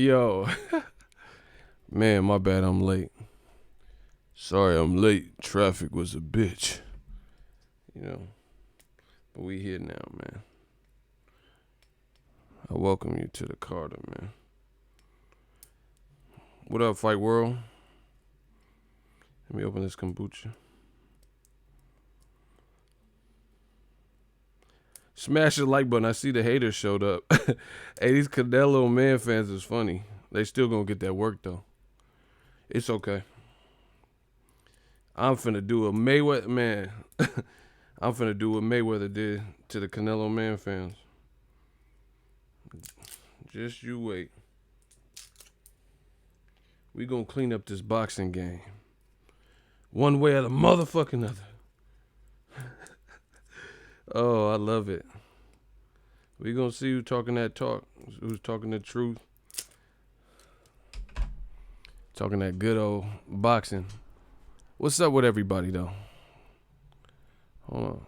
Yo, man, my bad. I'm late. Sorry, I'm late. Traffic was a bitch. But we here now, man. I welcome you to the Carter, man. What up, Fight World? Let me open this kombucha. Smash the like button. I see the haters showed up. Hey, these Canelo man fans is funny. They still gonna get that work, though. It's okay. I'm finna do a Mayweather, man. I'm finna do what Mayweather did to the Canelo man fans. Just you wait. We gonna clean up this boxing game. One way or the motherfucking other. Oh, I love it. We gonna see who talking that talk. Who's talking the truth. Talking that good old boxing. What's up with everybody, though? Hold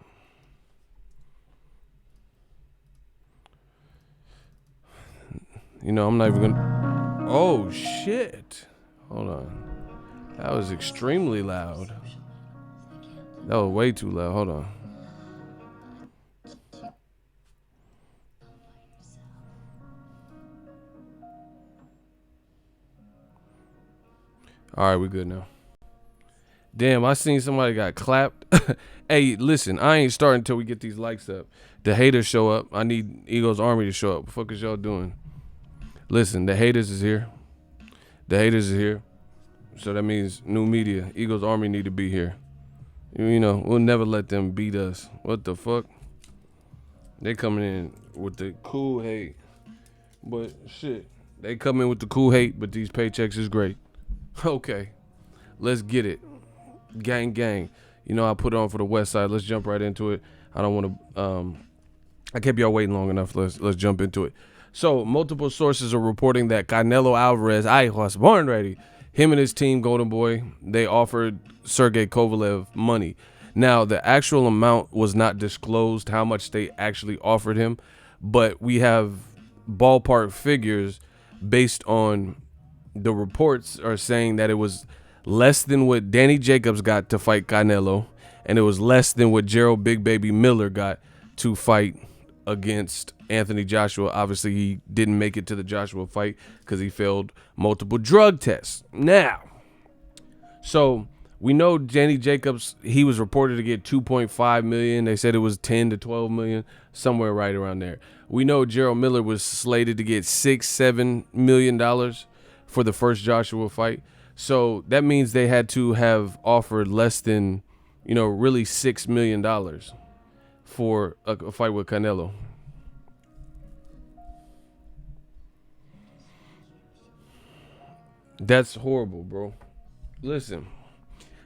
on. I'm not even gonna... Oh, shit. Hold on. That was extremely loud. That was way too loud. Hold on. All right, we good now. Damn, I seen somebody got clapped. Hey, listen, I ain't starting until we get these likes up. The haters show up. I need Eagles Army to show up. What the fuck is y'all doing? Listen, the haters is here. The haters is here. So that means new media. Eagles Army need to be here. We'll never let them beat us. What the fuck? They coming in with the cool hate. But shit, they come in with the cool hate, but these paychecks is great. Okay, let's get it. Gang, gang. I put it on for the West Side. Let's jump right into it. I don't want to. I kept y'all waiting long enough. Let's jump into it. So, multiple sources are reporting that Canelo Alvarez, I was born ready. Him and his team, Golden Boy, they offered Sergey Kovalev money. Now, the actual amount was not disclosed, how much they actually offered him, but we have ballpark figures based on the reports are saying that it was less than what Danny Jacobs got to fight Canelo, and it was less than what Gerald Big Baby Miller got to fight against Anthony Joshua. Obviously, he didn't make it to the Joshua fight because he failed multiple drug tests. Now, so we know Danny Jacobs, he was reported to get 2.5 million. They said it was 10 to 12 million, somewhere right around there. We know Gerald Miller was slated to get $6-7 million for the first Joshua fight. So that means they had to have offered less than, really $6 million for a fight with Canelo. That's horrible, bro. Listen,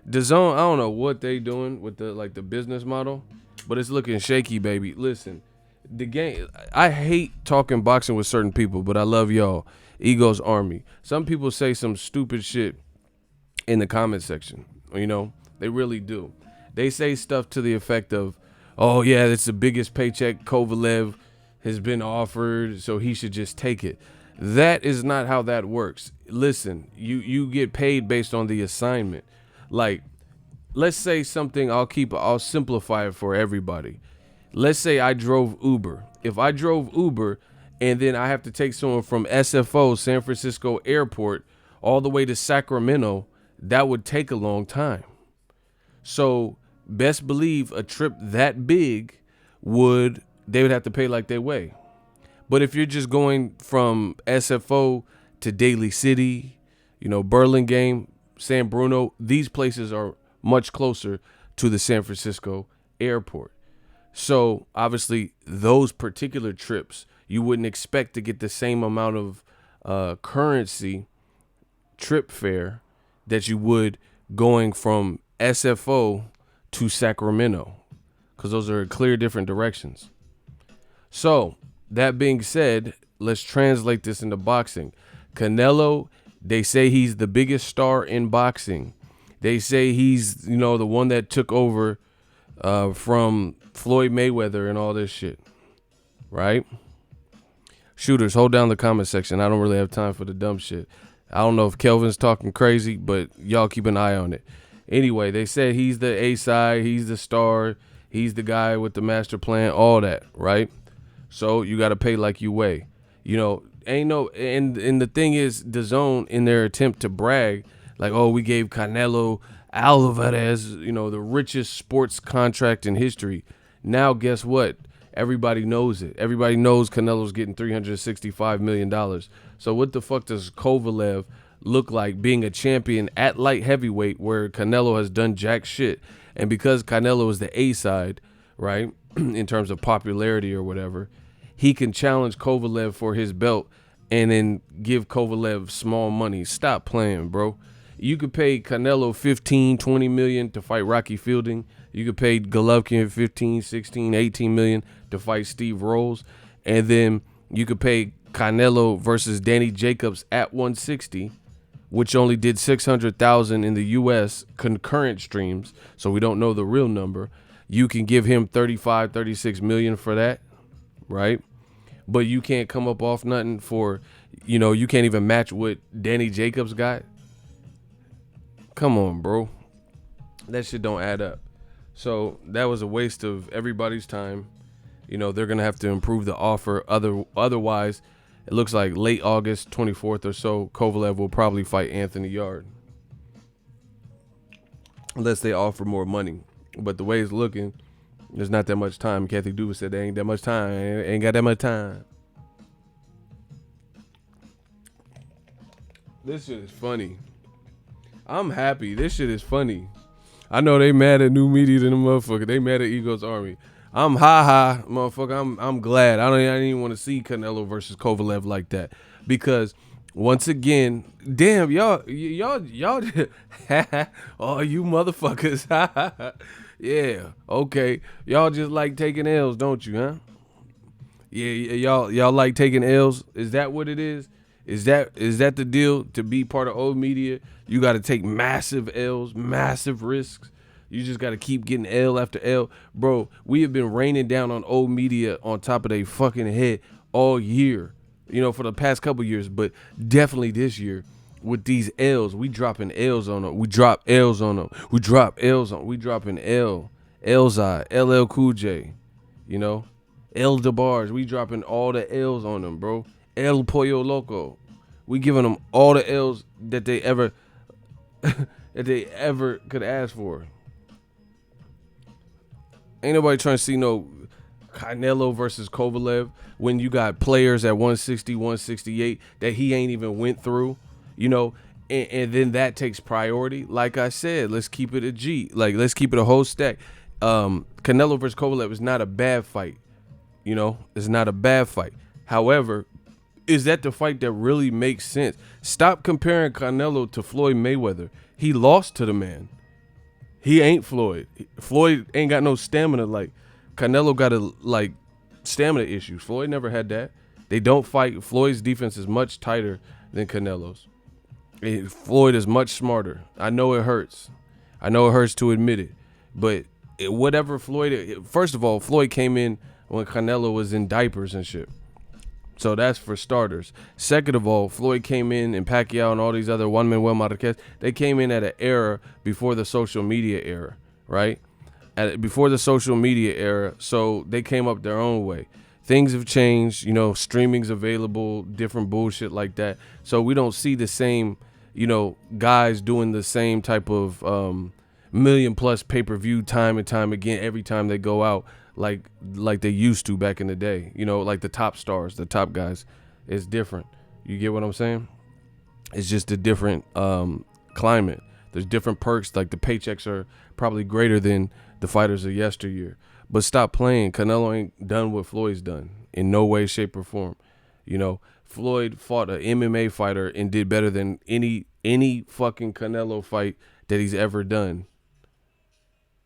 DAZN, I don't know what they doing with the business model, but it's looking shaky, baby. Listen, the game, I hate talking boxing with certain people, but I love y'all. Eagles Army. Some people say some stupid shit in the comment section. They really do. They say stuff to the effect of, oh, yeah, it's the biggest paycheck Kovalev has been offered, so he should just take it. That is not how that works. Listen, you get paid based on the assignment. Like, let's say something, I'll simplify it for everybody. Let's say I drove Uber. If I drove Uber and then I have to take someone from SFO, San Francisco Airport, all the way to Sacramento, that would take a long time. So best believe a trip that big they would have to pay like they weigh. But if you're just going from SFO to Daly City, Burlingame, San Bruno, these places are much closer to the San Francisco airport. So obviously those particular trips, you wouldn't expect to get the same amount of currency trip fare that you would going from SFO to Sacramento, because those are clear different directions. So that being said, let's translate this into boxing. Canelo, they say he's the biggest star in boxing. They say he's, the one that took over from Floyd Mayweather and all this shit, right? Shooters, hold down the comment section. I don't really have time for the dumb shit. I don't know if Kelvin's talking crazy, but y'all keep an eye on it. Anyway, they said he's the A-side, he's the star, he's the guy with the master plan, all that, right? So you got to pay like you weigh. You know, ain't no, and the thing is, DAZN, in their attempt to brag, like, oh, we gave Canelo Alvarez, you know, the richest sports contract in history. Now, guess what? Everybody knows it. Everybody knows Canelo's getting $365 million. So what the fuck does Kovalev look like being a champion at light heavyweight where Canelo has done jack shit? And because Canelo is the A side, right, in terms of popularity or whatever, he can challenge Kovalev for his belt and then give Kovalev small money. Stop playing, bro. You could pay Canelo 15, 20 million to fight Rocky Fielding. You could pay Golovkin 15, 16, 18 million to fight Steve Rolls. And then you could pay Canelo versus Danny Jacobs at 160, which only did 600,000 in the U.S. concurrent streams, so we don't know the real number. You can give him 35, 36 million for that, right? But you can't come up off nothing for, you know, you can't even match what Danny Jacobs got. Come on, bro. That shit don't add up. So that was a waste of everybody's time. You know, they're going to have to improve the offer. Otherwise, it looks like late August 24th or so, Kovalev will probably fight Anthony Yard. Unless they offer more money. But the way it's looking, there's not that much time. Kathy Duva said there ain't that much time. Ain't got that much time. This shit is funny. I'm happy. This shit is funny. I know they mad at New Media than the motherfucker. They mad at Ego's Army. I'm motherfucker. I'm glad. I didn't even want to see Canelo versus Kovalev like that, because once again, damn y'all, oh you motherfuckers, yeah, okay, y'all just like taking L's, don't you, huh? Yeah, y'all like taking L's. Is that what it is? Is that the deal? To be part of old media, you got to take massive L's, massive risks. You just got to keep getting L after L. Bro, we have been raining down on old media on top of their fucking head all year, you know, for the past couple years, but definitely this year with these L's. We dropping L's on them. We drop L's on them. We drop L's on. We dropping L's LL Cool J, you know, L DeBarge. We dropping all the L's on them, bro. El Pollo Loco. We giving them all the L's that they ever could ask for. Ain't nobody trying to see no Canelo versus Kovalev when you got players at 160, 168 that he ain't even went through, you know, and then that takes priority. Like I said, let's keep it a G. Like, let's keep it a whole stack. Canelo versus Kovalev is not a bad fight. You know, it's not a bad fight. However, is that the fight that really makes sense? Stop comparing Canelo to Floyd Mayweather. He lost to the man. He ain't Floyd. Floyd ain't got no stamina. Like, Canelo got stamina issues. Floyd never had that. They don't fight. Floyd's defense is much tighter than Canelo's. Floyd is much smarter. I know it hurts. I know it hurts to admit it. But whatever Floyd, first of all, Floyd came in when Canelo was in diapers and shit. So that's for starters. Second of all, Floyd came in, and Pacquiao and all these other Juan Manuel Marquez, they came in at an era before the social media era, right? Before the social media era, so they came up their own way. Things have changed, you know, streaming's available, different bullshit like that. So we don't see the same, you know, guys doing the same type of million plus pay-per-view time and time again every time they go out. Like they used to back in the day, you know, like the top stars, the top guys. It's different. You get what I'm saying? It's just a different climate. There's different perks. Like, the paychecks are probably greater than the fighters of yesteryear. But stop playing. Canelo ain't done what Floyd's done in no way, shape, or form. You know, Floyd fought an MMA fighter and did better than any fucking Canelo fight that he's ever done.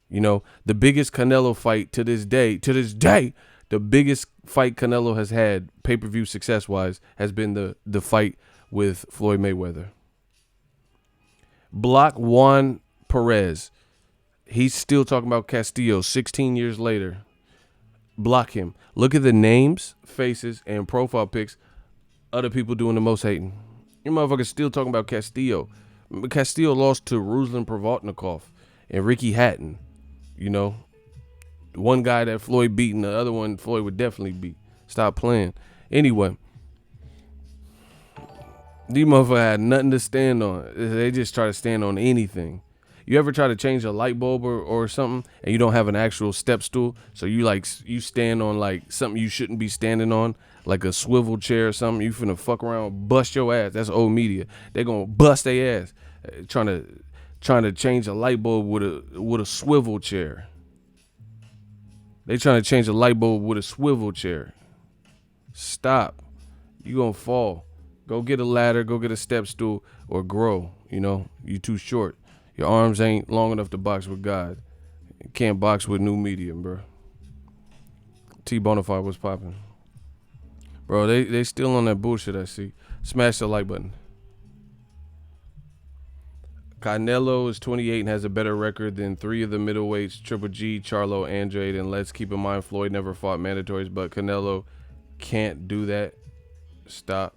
You know, the biggest Canelo fight to this day, the biggest fight Canelo has had pay-per-view success-wise has been the fight with Floyd Mayweather. Block Juan Perez. He's still talking about Castillo 16 years later. Block him. Look at the names, faces, and profile pics Other people doing the most hating. You motherfuckers still talking about Castillo. Castillo lost to Ruslan Provodnikov and Ricky Hatton. You know, one guy that Floyd beat and the other one Floyd would definitely beat. Stop playing. Anyway, these motherfuckers had nothing to stand on. They just try to stand on anything. You ever try to change a light bulb or something and you don't have an actual step stool? So you stand on like something you shouldn't be standing on, like a swivel chair or something. You finna fuck around, bust your ass. That's old media. They gonna bust their ass trying to change a light bulb with a swivel chair. They trying to change a light bulb with a swivel chair. Stop. You gonna fall. Go get a ladder, go get a step stool, or grow. You know, you too short. Your arms ain't long enough to box with God. You can't box with new media, bro. T Bonafide was popping. Bro, they still on that bullshit I see. Smash the like button. Canelo is 28 and has a better record than 3 of the middleweights, Triple G, Charlo, Andrade, and let's keep in mind Floyd never fought mandatories, but Canelo can't do that. Stop.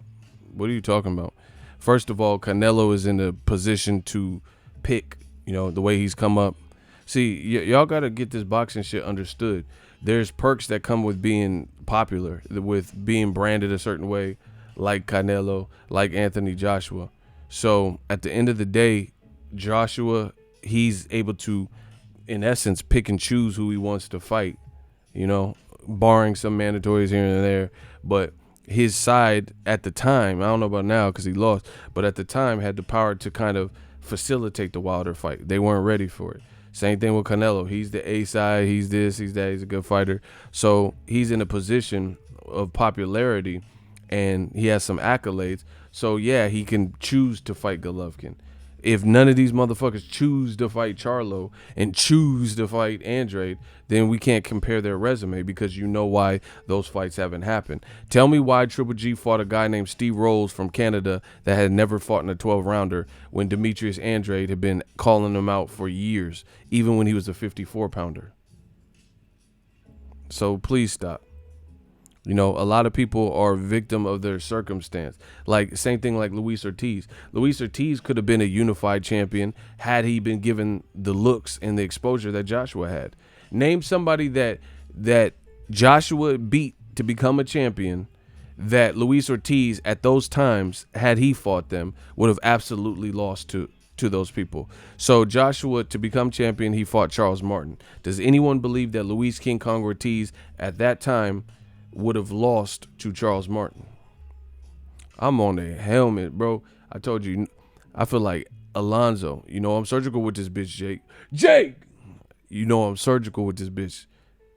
What are you talking about? First of all, Canelo is in a position to pick, you know, the way he's come up. See, y'all got to get this boxing shit understood. There's perks that come with being popular, with being branded a certain way, like Canelo, like Anthony Joshua. So at the end of the day, Joshua, he's able to, in essence, pick and choose who he wants to fight, you know, barring some mandatories here and there. But his side at the time, I don't know about now because he lost, but at the time had the power to kind of facilitate the Wilder fight. They weren't ready for it. Same thing with Canelo. He's the A side. He's this, he's that. He's a good fighter. So he's in a position of popularity and he has some accolades. So, yeah, he can choose to fight Golovkin. If none of these motherfuckers choose to fight Charlo and choose to fight Andrade, then we can't compare their resume because you know why those fights haven't happened. Tell me why Triple G fought a guy named Steve Rolls from Canada that had never fought in a 12-rounder when Demetrius Andrade had been calling him out for years, even when he was a 54-pounder. So please stop. You know, a lot of people are victim of their circumstance. Like, same thing like Luis Ortiz. Luis Ortiz could have been a unified champion had he been given the looks and the exposure that Joshua had. Name somebody that Joshua beat to become a champion that Luis Ortiz at those times, had he fought them, would have absolutely lost to those people. So Joshua, to become champion, he fought Charles Martin. Does anyone believe that Luis King Kong Ortiz at that time would have lost to Charles Martin? I'm on the helmet, bro. I told you, I feel like Alonzo. You know, I'm surgical with this bitch, Jake. Jake! You know I'm surgical with this bitch.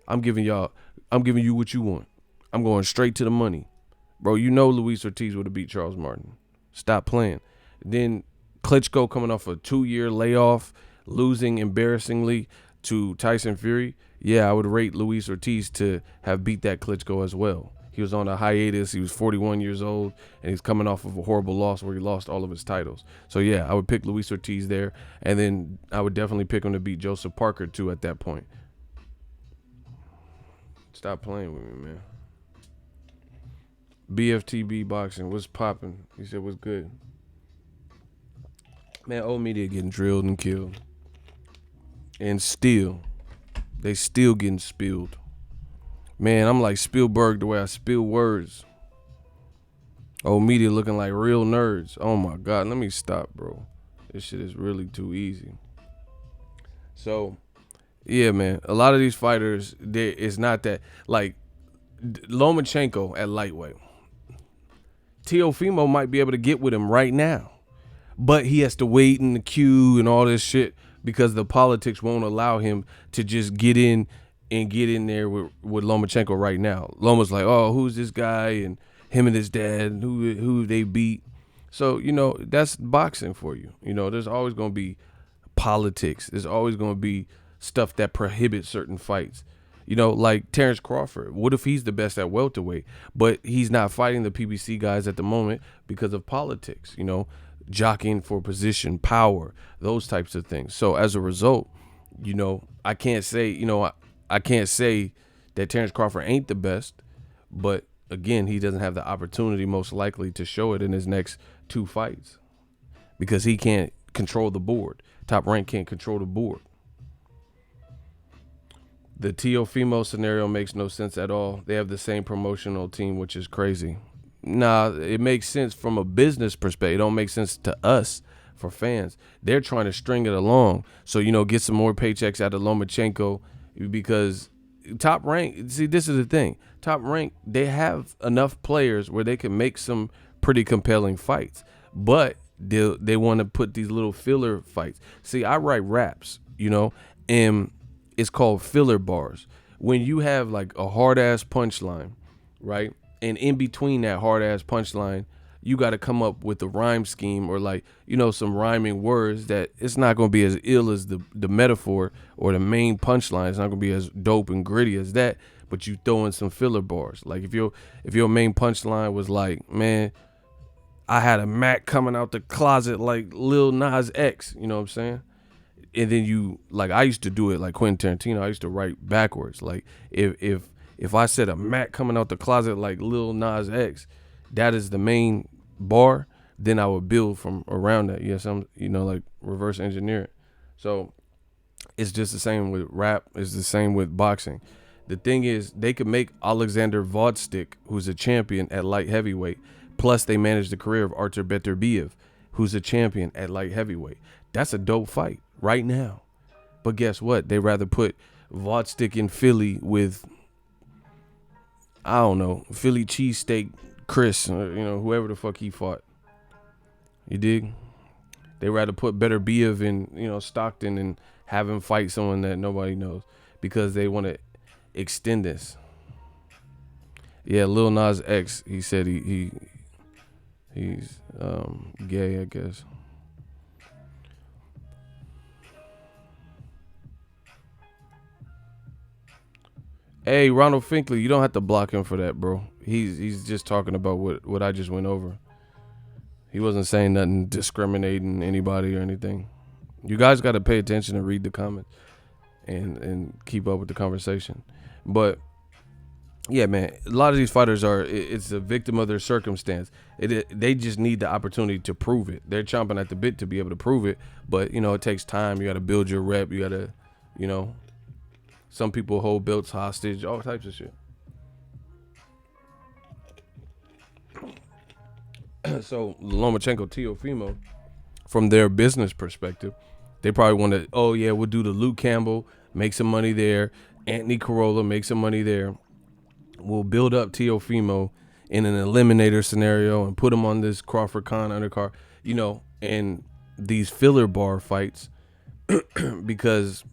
I'm giving you what you want. I'm going straight to the money. Bro, you know Luis Ortiz would have beat Charles Martin. Stop playing. Then Klitschko coming off a 2-year layoff, losing embarrassingly to Tyson Fury. Yeah, I would rate Luis Ortiz to have beat that Klitschko as well. He was on a hiatus. He was 41 years old, and he's coming off of a horrible loss where he lost all of his titles. So, yeah, I would pick Luis Ortiz there, and then I would definitely pick him to beat Joseph Parker, too, at that point. Stop playing with me, man. BFTB Boxing, what's popping? He said, what's good? Man, old media getting drilled and killed. And still, they still getting spilled. Man, I'm like Spielberg the way I spill words. Old media looking like real nerds. Oh my God, let me stop, bro. This shit is really too easy. So, yeah, man, a lot of these fighters, it's not that, like, Lomachenko at lightweight. Teofimo might be able to get with him right now, but he has to wait in the queue and all this shit because the politics won't allow him to just get in there with Lomachenko right now. Loma's like, oh, who's this guy, and him and his dad, who they beat. So, you know, that's boxing for you. You know, there's always going to be politics. There's always going to be stuff that prohibits certain fights. You know, like Terrence Crawford. What if he's the best at welterweight, but he's not fighting the PBC guys at the moment because of politics, you know, jockeying for position, power, those types of things. So as a result, you know, I can't say that Terrence Crawford ain't the best, but again, he doesn't have the opportunity most likely to show it in his next 2 fights because he can't control the board. Top Rank can't control the board. The Teofimo scenario makes no sense at all. They have the same promotional team, which is crazy. Nah, it makes sense from a business perspective. It don't make sense to us for fans. They're trying to string it along. So, get some more paychecks out of Lomachenko because Top Rank, see, this is the thing. Top Rank, they have enough players where they can make some pretty compelling fights. But they want to put these little filler fights. See, I write raps, and it's called filler bars. When you have like a hard ass punchline, right? And in between that hard ass punchline, you got to come up with a rhyme scheme or some rhyming words that it's not going to be as ill as the metaphor or the main punchline. It's not going to be as dope and gritty as that, but you throw in some filler bars. Like if your main punchline was like, man, I had a Mac coming out the closet like Lil Nas X, you know what I'm saying? And then I used to do it like Quentin Tarantino. I used to write backwards. Like if I said a Mac coming out the closet like Lil Nas X, that is the main bar, then I would build from around that. Yes, I'm like reverse engineer it. So it's just the same with rap. It's the same with boxing. The thing is, they could make Alexander Vodstik, who's a champion at light heavyweight, plus they managed the career of Artur Beterbiev, who's a champion at light heavyweight. That's a dope fight right now. But guess what? They rather put Vodstik in Philly with, I don't know, Philly cheesesteak Chris, whoever the fuck he fought. You dig? They rather put Beterbiev in, Stockton and have him fight someone that nobody knows because they want to extend this. Yeah, Lil Nas X, he said he's gay, I guess. Hey, Ronald Finkley, you don't have to block him for that, bro. He's just talking about what I just went over. He wasn't saying nothing discriminating anybody or anything. You guys got to pay attention and read the comments and keep up with the conversation. But yeah, man, a lot of these fighters it's a victim of their circumstance. They just need the opportunity to prove it. They're chomping at the bit to be able to prove it, but it takes time. You got to build your rep. You got to, some people hold belts hostage, all types of shit. So Lomachenko, Teofimo, from their business perspective, they probably want to, we'll do the Luke Campbell, make some money there. Anthony Corolla, make some money there. We'll build up Teofimo in an eliminator scenario and put him on this Crawford Khan undercard, and these filler bar fights, because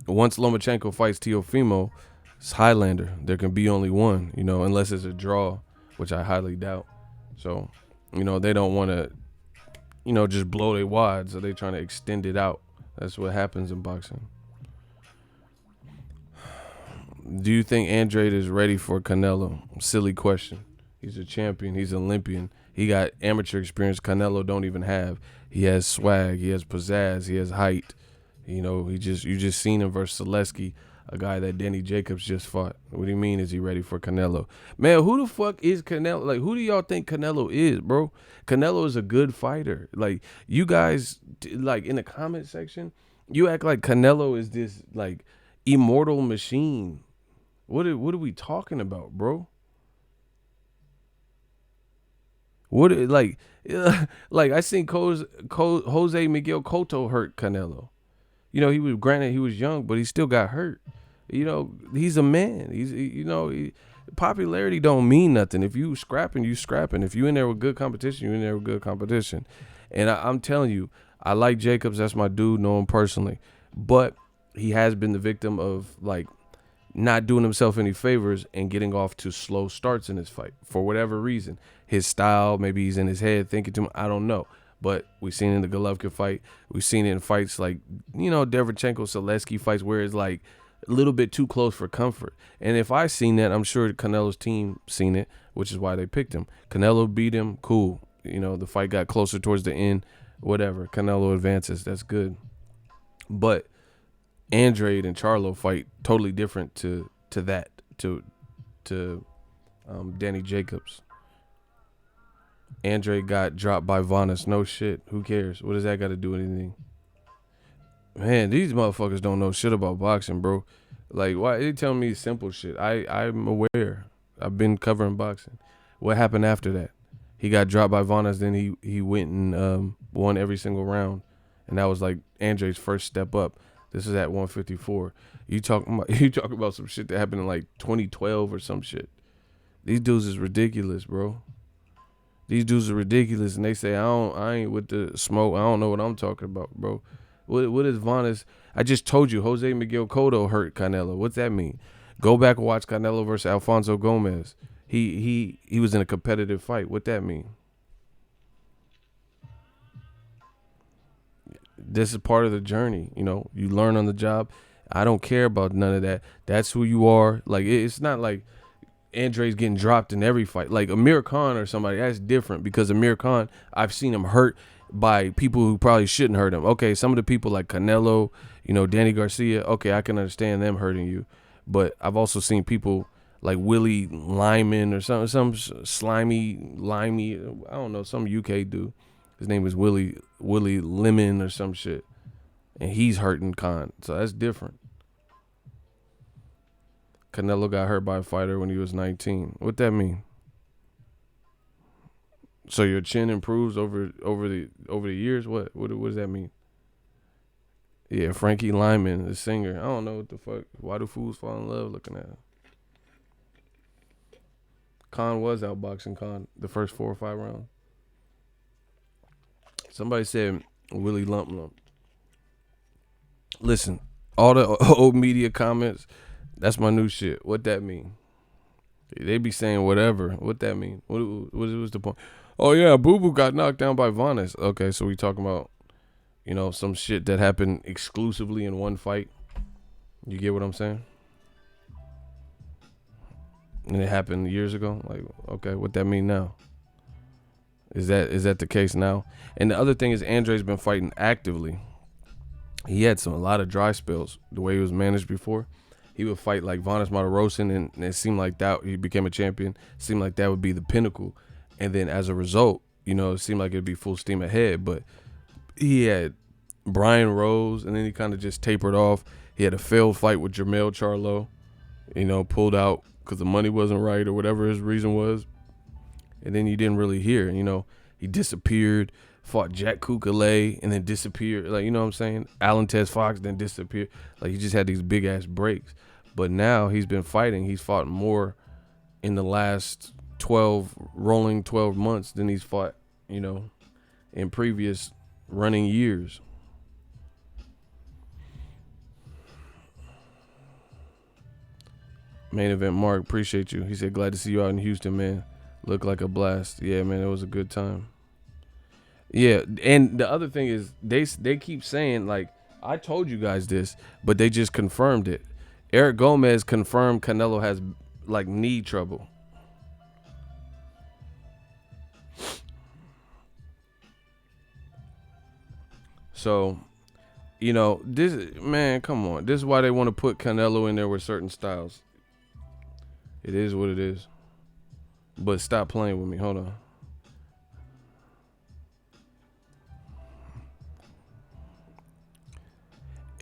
once Lomachenko fights Teofimo, it's Highlander. There can be only one, unless it's a draw, which I highly doubt. So, they don't want to, just blow their wad, so they're trying to extend it out. That's what happens in boxing. Do you think Andrade is ready for Canelo? Silly question. He's a champion. He's an Olympian. He got amateur experience Canelo don't even have. He has swag. He has pizzazz. He has height. You just seen him versus Zaleski, a guy that Danny Jacobs just fought. What do you mean, is he ready for Canelo? Man, who the fuck is Canelo? Like, who do y'all think Canelo is, bro? Canelo is a good fighter. Like, you guys, like, in the comment section, you act like Canelo is this, like, immortal machine. What are we talking about, bro? Like I seen Jose Miguel Cotto hurt Canelo. He was young, but he still got hurt. He's a man. Popularity don't mean nothing. If you scrapping, you scrapping. If you in there with good competition, you in there with good competition. And I'm telling you, I like Jacobs. That's my dude. Know him personally, but he has been the victim of like not doing himself any favors and getting off to slow starts in his fight for whatever reason. His style, maybe he's in his head thinking too much. I don't know. But we've seen it in the Golovkin fight. We've seen it in fights like, Derevchenko, Zaleski fights where it's like a little bit too close for comfort. And if I seen that, I'm sure Canelo's team seen it, which is why they picked him. Canelo beat him. Cool. The fight got closer towards the end. Whatever. Canelo advances. That's good. But Andrade and Charlo fight totally different to that. To Danny Jacobs. Andrade got dropped by Vanas. No shit. Who cares? What does that got to do with anything? Man, these motherfuckers don't know shit about boxing, bro. Like, why they telling me simple shit? I'm aware. I've been covering boxing. What happened after that? He got dropped by Vanas. Then he went and won every single round, and that was like Andrade's first step up. This is at 154. You talking about some shit that happened in like 2012 or some shit. These dudes is ridiculous, bro. These dudes are ridiculous, and they say I ain't with the smoke. I don't know what I'm talking about, bro. What is Vanas? I just told you Jose Miguel Cotto hurt Canelo. What's that mean? Go back and watch Canelo versus Alfonso Gomez. He was in a competitive fight. What that mean? This is part of the journey. You know, you learn on the job. I don't care about none of that. That's who you are. Like, it's not like Andrade's getting dropped in every fight. Like Amir Khan or somebody, that's different, because Amir Khan, I've seen him hurt by people who probably shouldn't hurt him. Okay, some of the people like Canelo, you know, Danny Garcia, okay, I can understand them hurting you. But I've also seen people like Willie Lyman or some limey, I don't know, some UK dude. His name is Willie Lemon or some shit. And he's hurting Khan. So that's different. Canelo got hurt by a fighter when he was 19. What that mean? So your chin improves over the years? What does that mean? Yeah, Frankie Lyman, the singer. I don't know what the fuck. Why do fools fall in love looking at him? Khan was outboxing Khan the first 4 or 5 rounds. Somebody said Willie Lump. Listen, all the old media comments, that's my new shit. What that mean? They be saying whatever. What that mean? What was the point? Oh yeah, Boo Boo got knocked down by Vanas. Okay, so we talking about, you know, some shit that happened exclusively in one fight. You get what I'm saying? And it happened years ago. Like, okay, what that mean now? Is that the case now? And the other thing is, Andrade's been fighting actively. He had a lot of dry spells. The way he was managed before, he would fight like Vanas Martirosyan, and it seemed like that he became a champion. It seemed like that would be the pinnacle. And then as a result, you know, it seemed like it'd be full steam ahead. But he had Brian Rose, and then he kind of just tapered off. He had a failed fight with Jermell Charlo, you know, pulled out because the money wasn't right or whatever his reason was. And then you didn't really hear, you know, he disappeared, fought Jack Kukale, and then disappeared. Like, you know what I'm saying? Alan Tez Fox, then disappeared. Like, he just had these big ass breaks. But now he's been fighting. He's fought more in the last 12 months than he's fought, you know, in previous running years. Main event Mark, appreciate you. He said, glad to see you out in Houston, man. Looked like a blast. Yeah, man, it was a good time. Yeah, and the other thing is they keep saying, like, I told you guys this, but they just confirmed it. Eric Gomez confirmed Canelo has like knee trouble. So, you know, this, man, come on. This is why they want to put Canelo in there with certain styles. It is what it is. But stop playing with me. Hold on.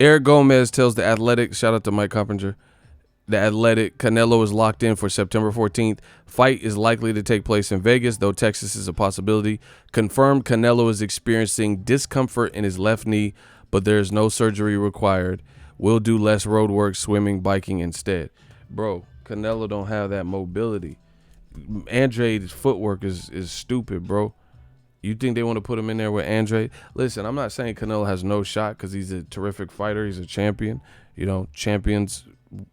Eric Gomez tells The Athletic, shout out to Mike Coppinger, The Athletic, Canelo is locked in for September 14th. Fight is likely to take place in Vegas, though Texas is a possibility. Confirmed Canelo is experiencing discomfort in his left knee, but there is no surgery required. Will do less road work, swimming, biking instead. Bro, Canelo don't have that mobility. Andrade's footwork is stupid, bro. You think they want to put him in there with Andrade? Listen, I'm not saying Canelo has no shot because he's a terrific fighter. He's a champion. You know, champions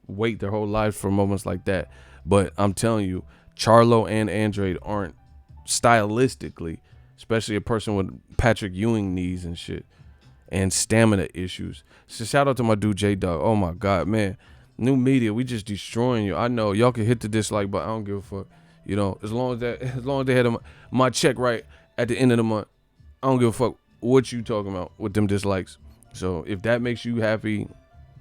wait their whole lives for moments like that. But I'm telling you, Charlo and Andrade aren't stylistically, especially a person with Patrick Ewing knees and shit and stamina issues. So shout out to my dude J-Dog. Oh my God, man. New media, we just destroying you. I know y'all can hit the dislike, but I don't give a fuck. You know, as long as they had my check right at the end of the month, I don't give a fuck what you talking about with them dislikes. So if that makes you happy,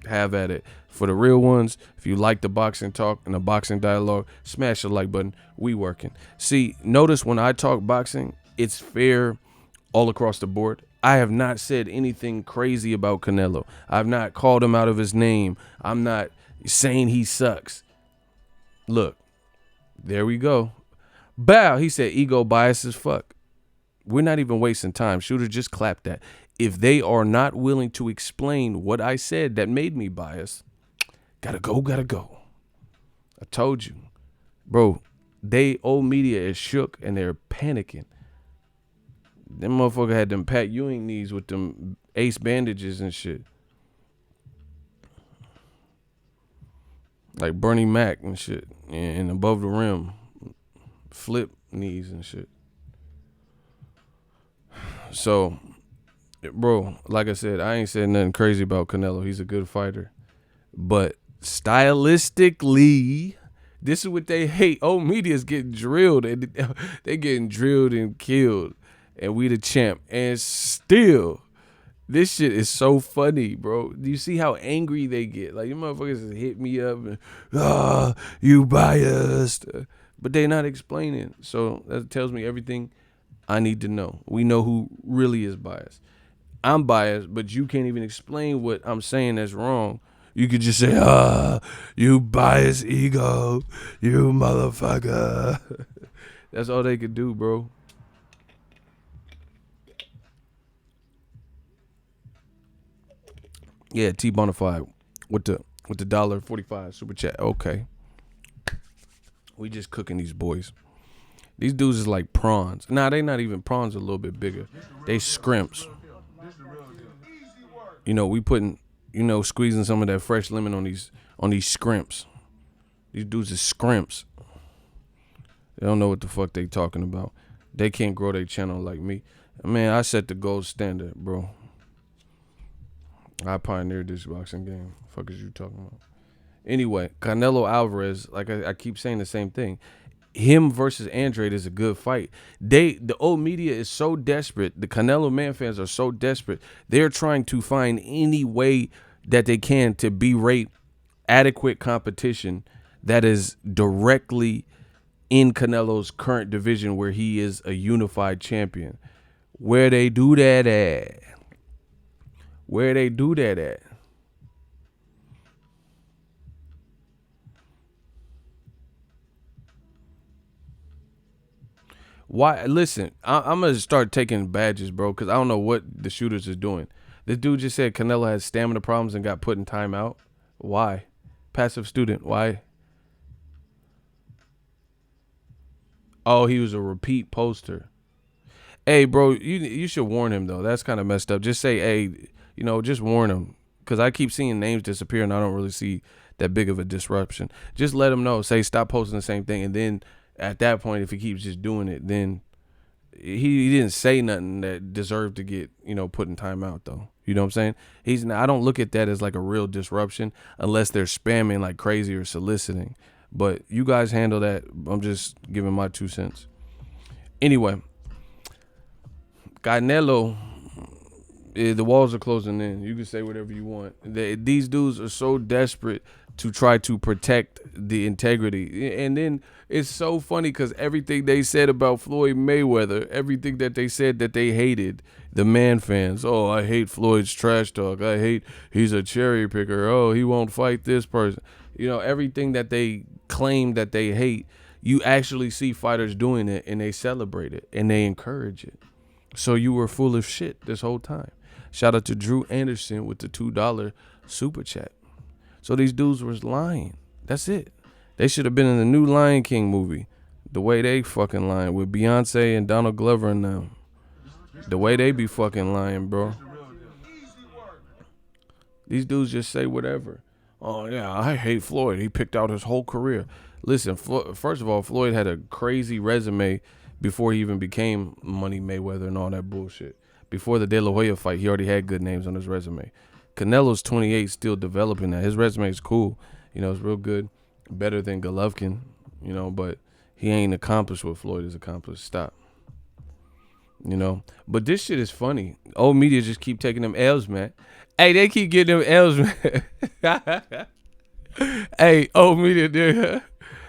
have at it. For the real ones, if you like the boxing talk and the boxing dialogue, smash the like button. We working. See, notice when I talk boxing, it's fair all across the board. I have not said anything crazy about Canelo. I've not called him out of his name. I'm not saying he sucks. Look, there we go. Bow, he said ego bias as fuck. We're not even wasting time. Shooter just clapped that. If they are not willing to explain what I said that made me biased, gotta go. I told you. Bro, old media is shook and they're panicking. Them motherfucker had them Pat Ewing knees with them ace bandages and shit. Like Bernie Mac and shit. And above the rim. Flip knees and shit. So, bro, like I said, I ain't said nothing crazy about Canelo. He's a good fighter. But stylistically, this is what they hate. Old media's getting drilled. And they getting drilled and killed. And we the champ. And still, this shit is so funny, bro. Do you see how angry they get? Like, you motherfuckers hit me up and, you biased. But they not explaining. So that tells me everything I need to know. We know who really is biased. I'm biased, but you can't even explain what I'm saying that's wrong. You could just say, you biased ego, you motherfucker. That's all they could do, bro. Yeah, T Bonafide with the $1.45 super chat. Okay. We just cooking these boys. These dudes is like prawns. Nah, they not even prawns, a little bit bigger. They scrimps. You know, we putting, squeezing some of that fresh lemon on these scrimps. These dudes is scrimps. They don't know what the fuck they talking about. They can't grow their channel like me. Man, I set the gold standard, bro. I pioneered this boxing game. Fuck is you talking about? Anyway, Canelo Alvarez, like I keep saying the same thing. Him versus Andrade is a good fight. The old media is so desperate. The Canelo man fans are so desperate. They're trying to find any way that they can to berate adequate competition that is directly in Canelo's current division where he is a unified champion. Where they do that at? Where they do that at? Why? Listen, I'm going to start taking badges, bro, because I don't know what the shooters is doing. This dude just said Canelo has stamina problems and got put in timeout. Why? Passive student, why? Oh, he was a repeat poster. Hey, bro, you should warn him, though. That's kind of messed up. Just say, hey, just warn him. Because I keep seeing names disappear, and I don't really see that big of a disruption. Just let him know. Say, stop posting the same thing. And then at that point, if he keeps just doing it, then he didn't say nothing that deserved to get, put in timeout, though. You know what I'm saying? I don't look at that as like a real disruption unless they're spamming like crazy or soliciting. But you guys handle that. I'm just giving my 2 cents. Anyway, Canelo, the walls are closing in. You can say whatever you want. These dudes are so desperate to try to protect the integrity. And then it's so funny because everything they said about Floyd Mayweather, everything that they said that they hated, the man fans, oh, I hate Floyd's trash talk. I hate he's a cherry picker. Oh, he won't fight this person. Everything that they claim that they hate, you actually see fighters doing it and they celebrate it and they encourage it. So you were full of shit this whole time. Shout out to Drew Anderson with the $2 super chat. So these dudes was lying. That's it. They should have been in the new Lion King movie. The way they fucking lying with Beyonce and Donald Glover and them. The way they be fucking lying, bro. These dudes just say whatever. Oh, yeah, I hate Floyd. He picked out his whole career. Listen, first of all, Floyd had a crazy resume before he even became Money Mayweather and all that bullshit. Before the De La Hoya fight, he already had good names on his resume. Canelo's 28, still developing that. His resume is cool. It's real good. Better than Golovkin, but he ain't accomplished what Floyd has accomplished. Stop. You know, but this shit is funny. Old media just keep taking them L's, man. Hey, they keep getting them L's, man. Hey, old media, nigga.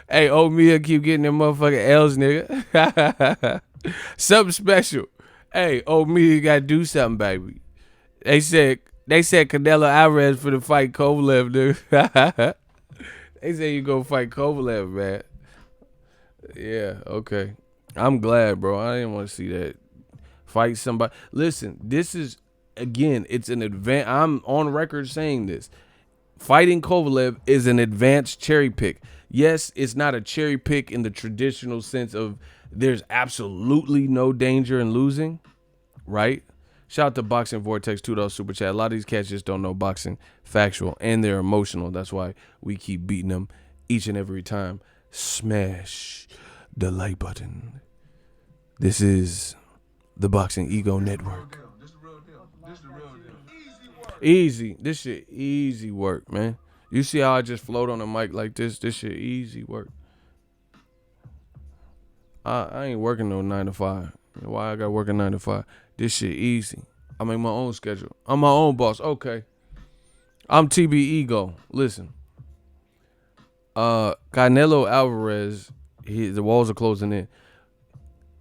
Hey, old media keep getting them motherfucking L's, nigga. Something special. Hey, old media gotta do something, baby. They said Canelo Alvarez for the fight Kovalev, nigga. They say you go fight Kovalev, man. Yeah, okay. I'm glad, bro. I didn't want to see that. Fight somebody. Listen, this is again, it's an advance. I'm on record saying this. Fighting Kovalev is an advanced cherry pick. Yes, it's not a cherry pick in the traditional sense of there's absolutely no danger in losing, right? Shout out to Boxing Vortex $2 super chat. A lot of these cats just don't know boxing, factual, and they're emotional. That's why we keep beating them each and every time. Smash the like button. This is the Boxingego Network. Easy. This shit easy work, man. You see how I just float on the mic like this? This shit easy work. I ain't working no 9 to 5. Why I got working 9 to 5? This shit easy. I make my own schedule. I'm my own boss. Okay. I'm TB Ego. Listen. Canelo Alvarez, the walls are closing in.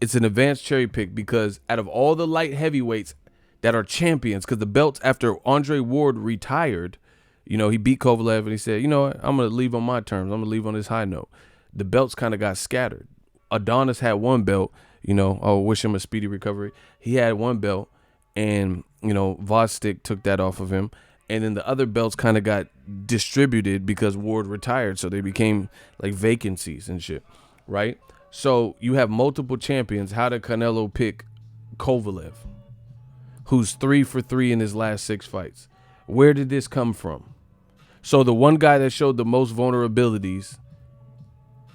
It's an advanced cherry pick because out of all the light heavyweights that are champions, because the belts after Andre Ward retired, you know, he beat Kovalev and he said, you know what, I'm going to leave on my terms. I'm going to leave on this high note. The belts kind of got scattered. Adonis had one belt, you know, I wish him a speedy recovery. He had one belt and, you know, Vostik took that off of him. And then the other belts kind of got distributed because Ward retired. So they became like vacancies and shit, right? So you have multiple champions. How did Canelo pick Kovalev, who's 3 for 3 in his last 6 fights? Where did this come from? So the one guy that showed the most vulnerabilities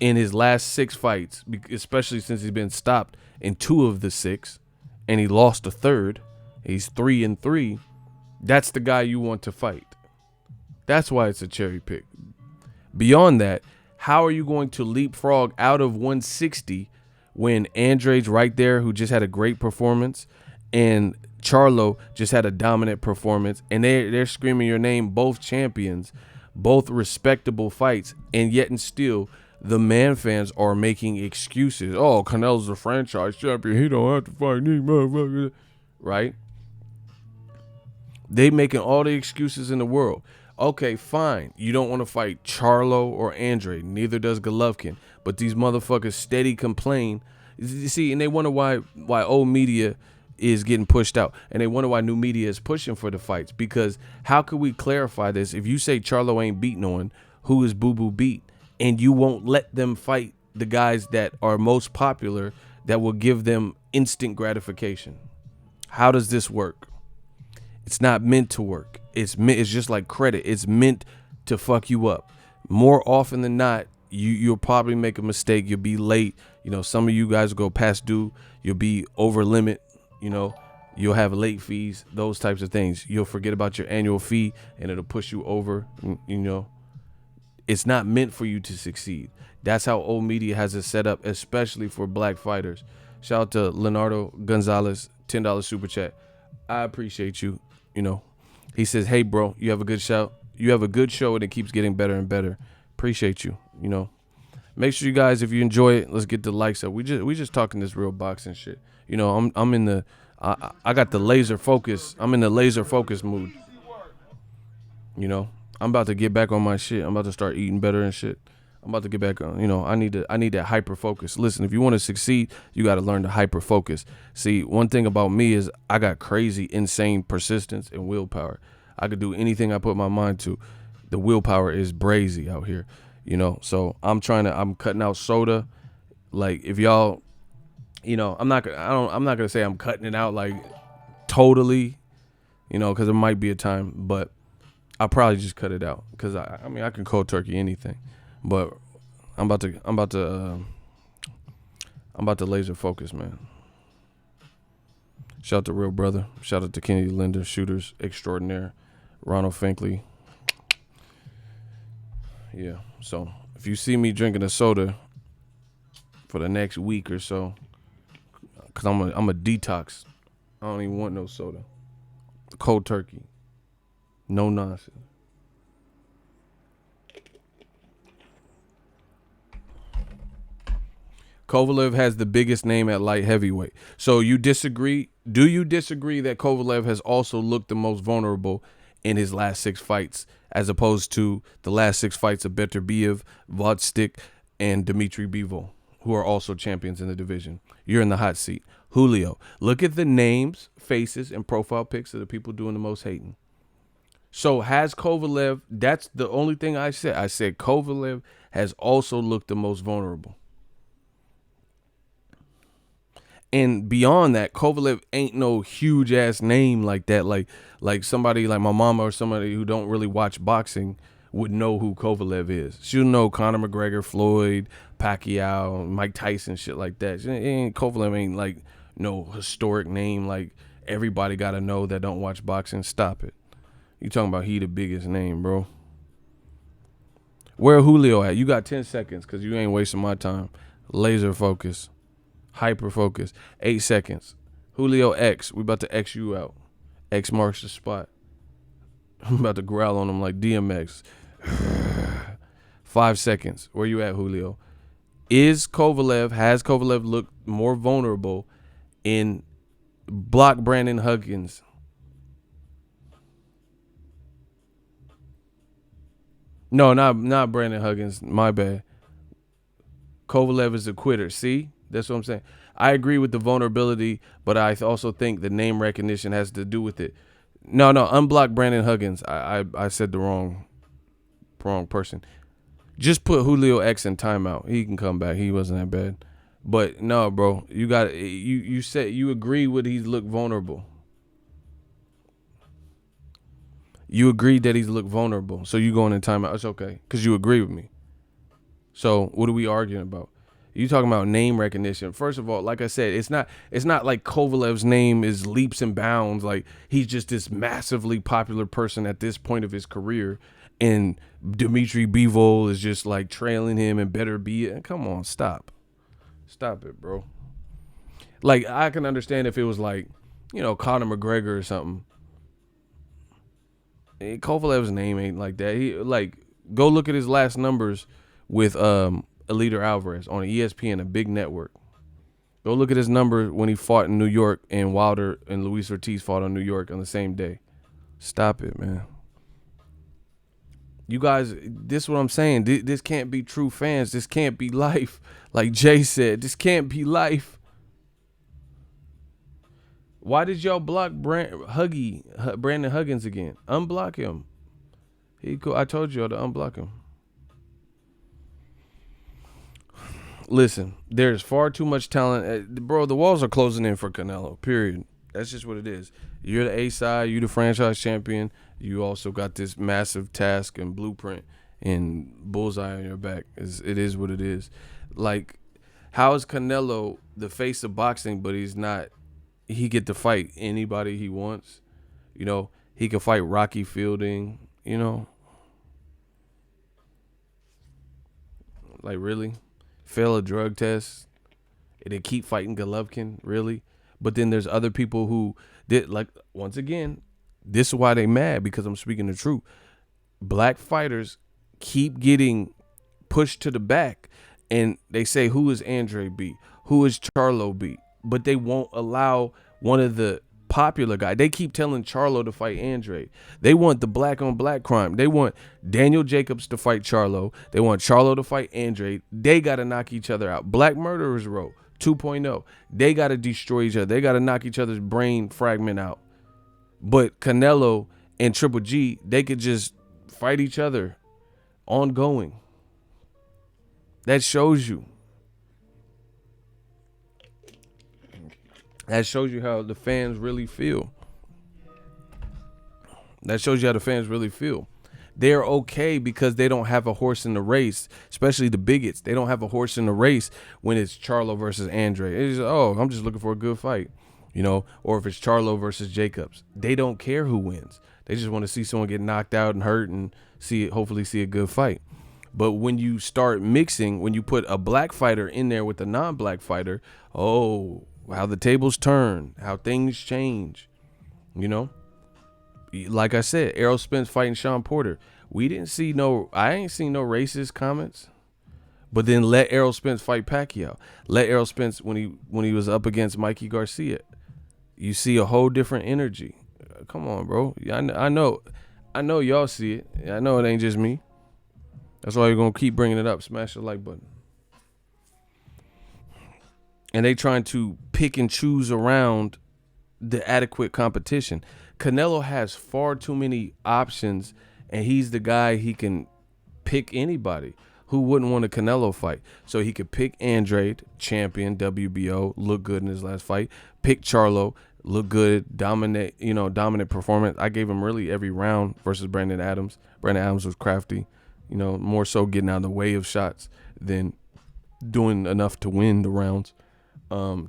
in his last 6 fights, especially since he's been stopped in 2 of the 6, and he lost a third, he's 3-3. That's the guy you want to fight. That's why it's a cherry pick. Beyond that, how are you going to leapfrog out of 160 when Andrade's right there, who just had a great performance, and Charlo just had a dominant performance, and they're screaming your name, both champions, both respectable fights, and yet and still the man fans are making excuses. Oh, Canelo's a franchise champion. He don't have to fight these motherfuckers. Right? They making all the excuses in the world. Okay, fine. You don't want to fight Charlo or Andrade. Neither does Golovkin. But these motherfuckers steady complain. You see, and they wonder why old media is getting pushed out. And they wonder why new media is pushing for the fights. Because how could we clarify this? If you say Charlo ain't beat no one, who is Boo Boo beat? And you won't let them fight the guys that are most popular that will give them instant gratification. How does this work? It's not meant to work. It's just like credit. It's meant to fuck you up. More often than not, you'll probably make a mistake. You'll be late. You know, some of you guys will go past due. You'll be over limit. You know, you'll have late fees, those types of things. You'll forget about your annual fee and it'll push you over. You know, it's not meant for you to succeed. That's how old media has it set up, especially for black fighters. Shout out to Leonardo Gonzalez, $10 super chat. I appreciate you. You know, he says, hey, bro, you have a good show. You have a good show and it keeps getting better and better. Appreciate you. You know, make sure you guys, if you enjoy it, let's get the likes up. We just talking this real boxing shit. You know, I'm in the, I got the laser focus. I'm in the laser focus mood. You know, I'm about to get back on my shit. I'm about to start eating better and shit. I'm about to get back on, you know, I need that hyper focus. Listen, if you want to succeed, you got to learn to hyper focus. See, one thing about me is I got crazy, insane persistence and willpower. I could do anything I put my mind to. The willpower is brazy out here, you know. So I'm cutting out soda. Like if y'all, you know, I'm not gonna say I'm cutting it out like totally, you know, because there might be a time, but I'll probably just cut it out because I mean I can cold turkey anything. But I'm about to laser focus, man. Shout out to Real Brother. Shout out to Kennedy Linder, shooters extraordinaire. Ronald Finkley. Yeah. So if you see me drinking a soda for the next week or so, Cause I'm a detox. I don't even want no soda. Cold turkey. No nonsense. Kovalev has the biggest name at light heavyweight. So you disagree? Do you disagree that Kovalev has also looked the most vulnerable in his last 6 fights, as opposed to the last 6 fights of Beterbiev, Vodstick, and Dmitry Bivol, who are also champions in the division? You're in the hot seat. Julio, look at the names, faces, and profile pics of the people doing the most hating. So has Kovalev, that's the only thing I said. I said Kovalev has also looked the most vulnerable. And beyond that, Kovalev ain't no huge ass name like that. Like somebody like my mama or somebody who don't really watch boxing would know who Kovalev is. She'll know Conor McGregor, Floyd, Pacquiao, Mike Tyson, shit like that. Kovalev ain't like no historic name like everybody gotta know that don't watch boxing. Stop it. You talking about he the biggest name, bro. Where Julio at? You got 10 seconds because you ain't wasting my time. Laser focus. Hyper focus. 8 seconds. Julio X. We about to X you out. X marks the spot. I'm about to growl on him like DMX. 5 seconds. Where you at, Julio? Has Kovalev looked more vulnerable in block Brandon Huggins? No, not Brandon Huggins. My bad. Kovalev is a quitter. See? That's what I'm saying. I agree with the vulnerability, but I also think the name recognition has to do with it. No, unblock Brandon Huggins. I said the wrong person. Just put Julio X in timeout. He can come back. He wasn't that bad. But no, bro, you said you agree with he's looked vulnerable. You agreed that he's looked vulnerable. So you going in timeout. It's okay. Because you agree with me. So what are we arguing about? You talking about name recognition. First of all, like I said, it's not like Kovalev's name is leaps and bounds. Like he's just this massively popular person at this point of his career. And Dmitry Bivol is just like trailing him and better be it. Come on, stop. Stop it, bro. Like I can understand if it was like, Conor McGregor or something. Kovalev's name ain't like that. He go look at his last numbers with Eliter Alvarez on ESPN, a big network. Go look at his numbers when he fought in New York and Wilder and Luis Ortiz fought on New York on the same day. Stop it, man. You guys, this is what I'm saying. This can't be true fans. This can't be life. Like Jay said, this can't be life. Why did y'all block Brandon Huggins again? Unblock him. I told y'all to unblock him. Listen, there's far too much talent. Bro, the walls are closing in for Canelo, period. That's just what it is. You're the A side. You're the franchise champion. You also got this massive task and blueprint and bullseye on your back. It is what it is. Like, how is Canelo the face of boxing, but he's not? He get to fight anybody he wants. He can fight Rocky Fielding, Like, really? Fail a drug test and then keep fighting Golovkin, really? But then there's other people who did, like, once again, this is why they mad, because I'm speaking the truth. Black fighters keep getting pushed to the back, and they say, who is Andrade beat? Who is Charlo beat? But they won't allow one of the popular guys. They keep telling Charlo to fight Andrade. They want the black on black crime. They want Daniel Jacobs to fight Charlo. They want Charlo to fight Andrade. They got to knock each other out. Black Murderers Row 2.0. They got to destroy each other. They got to knock each other's brain fragment out. But Canelo and Triple G, they could just fight each other ongoing. That shows you. That shows you how the fans really feel. That shows you how the fans really feel. They're okay because they don't have a horse in the race, especially the bigots. They don't have a horse in the race when it's Charlo versus Andrade. It's just, I'm just looking for a good fight, or if it's Charlo versus Jacobs. They don't care who wins. They just want to see someone get knocked out and hurt and hopefully see a good fight. But when you start mixing, when you put a black fighter in there with a non-black fighter, how the tables turn, how things change. You know, like I said, Errol Spence fighting Sean Porter. I ain't seen no racist comments. But then let Errol Spence fight Pacquiao. Let Errol Spence when he was up against Mikey Garcia. You see a whole different energy. Come on, bro. I know y'all see it. I know it ain't just me. That's why you're gonna keep bringing it up. Smash the like button. And they trying to pick and choose around the adequate competition. Canelo has far too many options, and he's the guy he can pick anybody. Who wouldn't want a Canelo fight? So he could pick Andrade, champion, WBO, look good in his last fight. Pick Charlo, look good, dominant performance. I gave him really every round versus Brandon Adams. Brandon Adams was crafty, more so getting out of the way of shots than doing enough to win the rounds.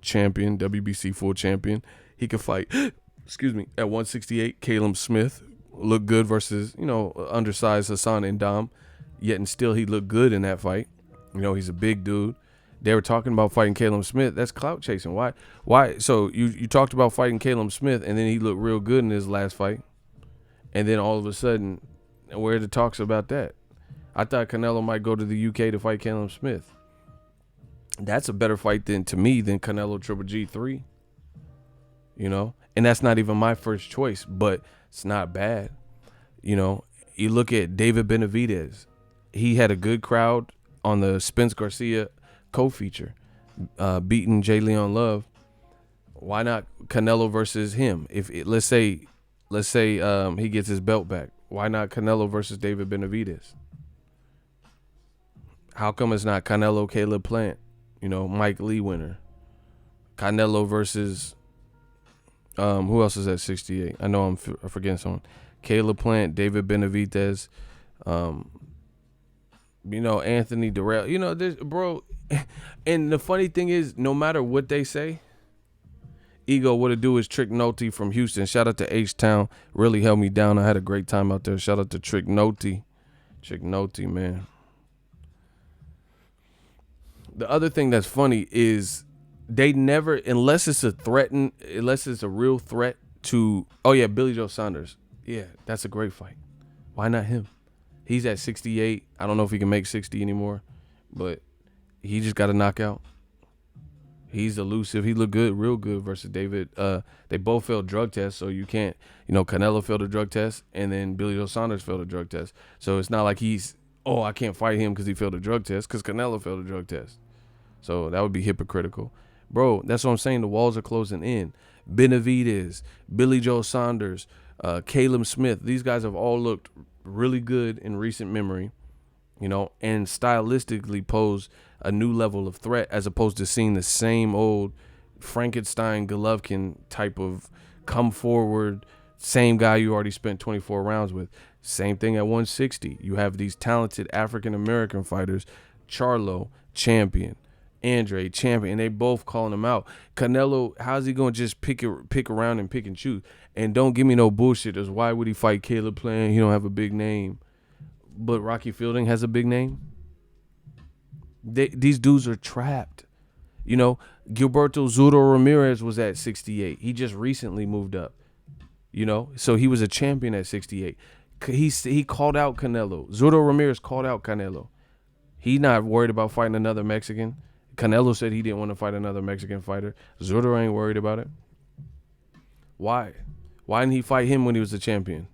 Champion, WBC full champion. He could fight, at 168, Caleb Smith. Look good versus, undersized Hassan Ndam. Yet and still he looked good in that fight. He's a big dude. They were talking about fighting Caleb Smith. That's clout chasing. Why? So you talked about fighting Caleb Smith, and then he looked real good in his last fight. And then all of a sudden, where are the talks about that? I thought Canelo might go to the UK to fight Caleb Smith. That's a better fight than Canelo Triple G3. And that's not even my first choice, but it's not bad. You look at David Benavidez. He had a good crowd on the Spence Garcia co-feature, beating J. Leon Love. Why not Canelo versus him? Let's say he gets his belt back. Why not Canelo versus David Benavidez? How come it's not Canelo, Caleb Plant? Mike Lee winner. Canelo versus who else is at 68? I know I'm forgetting someone. Caleb Plant, David Benavidez, Anthony Durrell. This, bro. And the funny thing is, no matter what they say, Ego, what it do is Trick Nolte from Houston. Shout out to H-Town. Really held me down. I had a great time out there. Shout out to Trick Nolte. Trick Nolte, man. The other thing that's funny is they never, unless it's a real threat to, Billy Joe Saunders. Yeah, that's a great fight. Why not him? He's at 68. I don't know if he can make 60 anymore, but he just got a knockout. He's elusive. He looked good, real good versus David. They both failed drug tests, so you can't, Canelo failed a drug test, and then Billy Joe Saunders failed a drug test. So it's not like I can't fight him because he failed a drug test, because Canelo failed a drug test. So that would be hypocritical. Bro, that's what I'm saying. The walls are closing in. Benavidez, Billy Joe Saunders, Caleb Smith. These guys have all looked really good in recent memory, and stylistically pose a new level of threat as opposed to seeing the same old Frankenstein Golovkin type of come forward, same guy you already spent 24 rounds with. Same thing at 160. You have these talented African-American fighters, Charlo, champion, Andrade, champion, and they both calling him out. Canelo, how's he going to just pick around and pick and choose? And don't give me no bullshit as why would he fight Caleb Plant? He don't have a big name. But Rocky Fielding has a big name. These dudes are trapped. Gilberto Zurdo Ramirez was at 68. He just recently moved up. So he was a champion at 68. He called out Canelo. Zurdo Ramirez called out Canelo. He not worried about fighting another Mexican. Canelo said he didn't want to fight another Mexican fighter. Zurdo ain't worried about it. Why? Why didn't he fight him when he was a champion?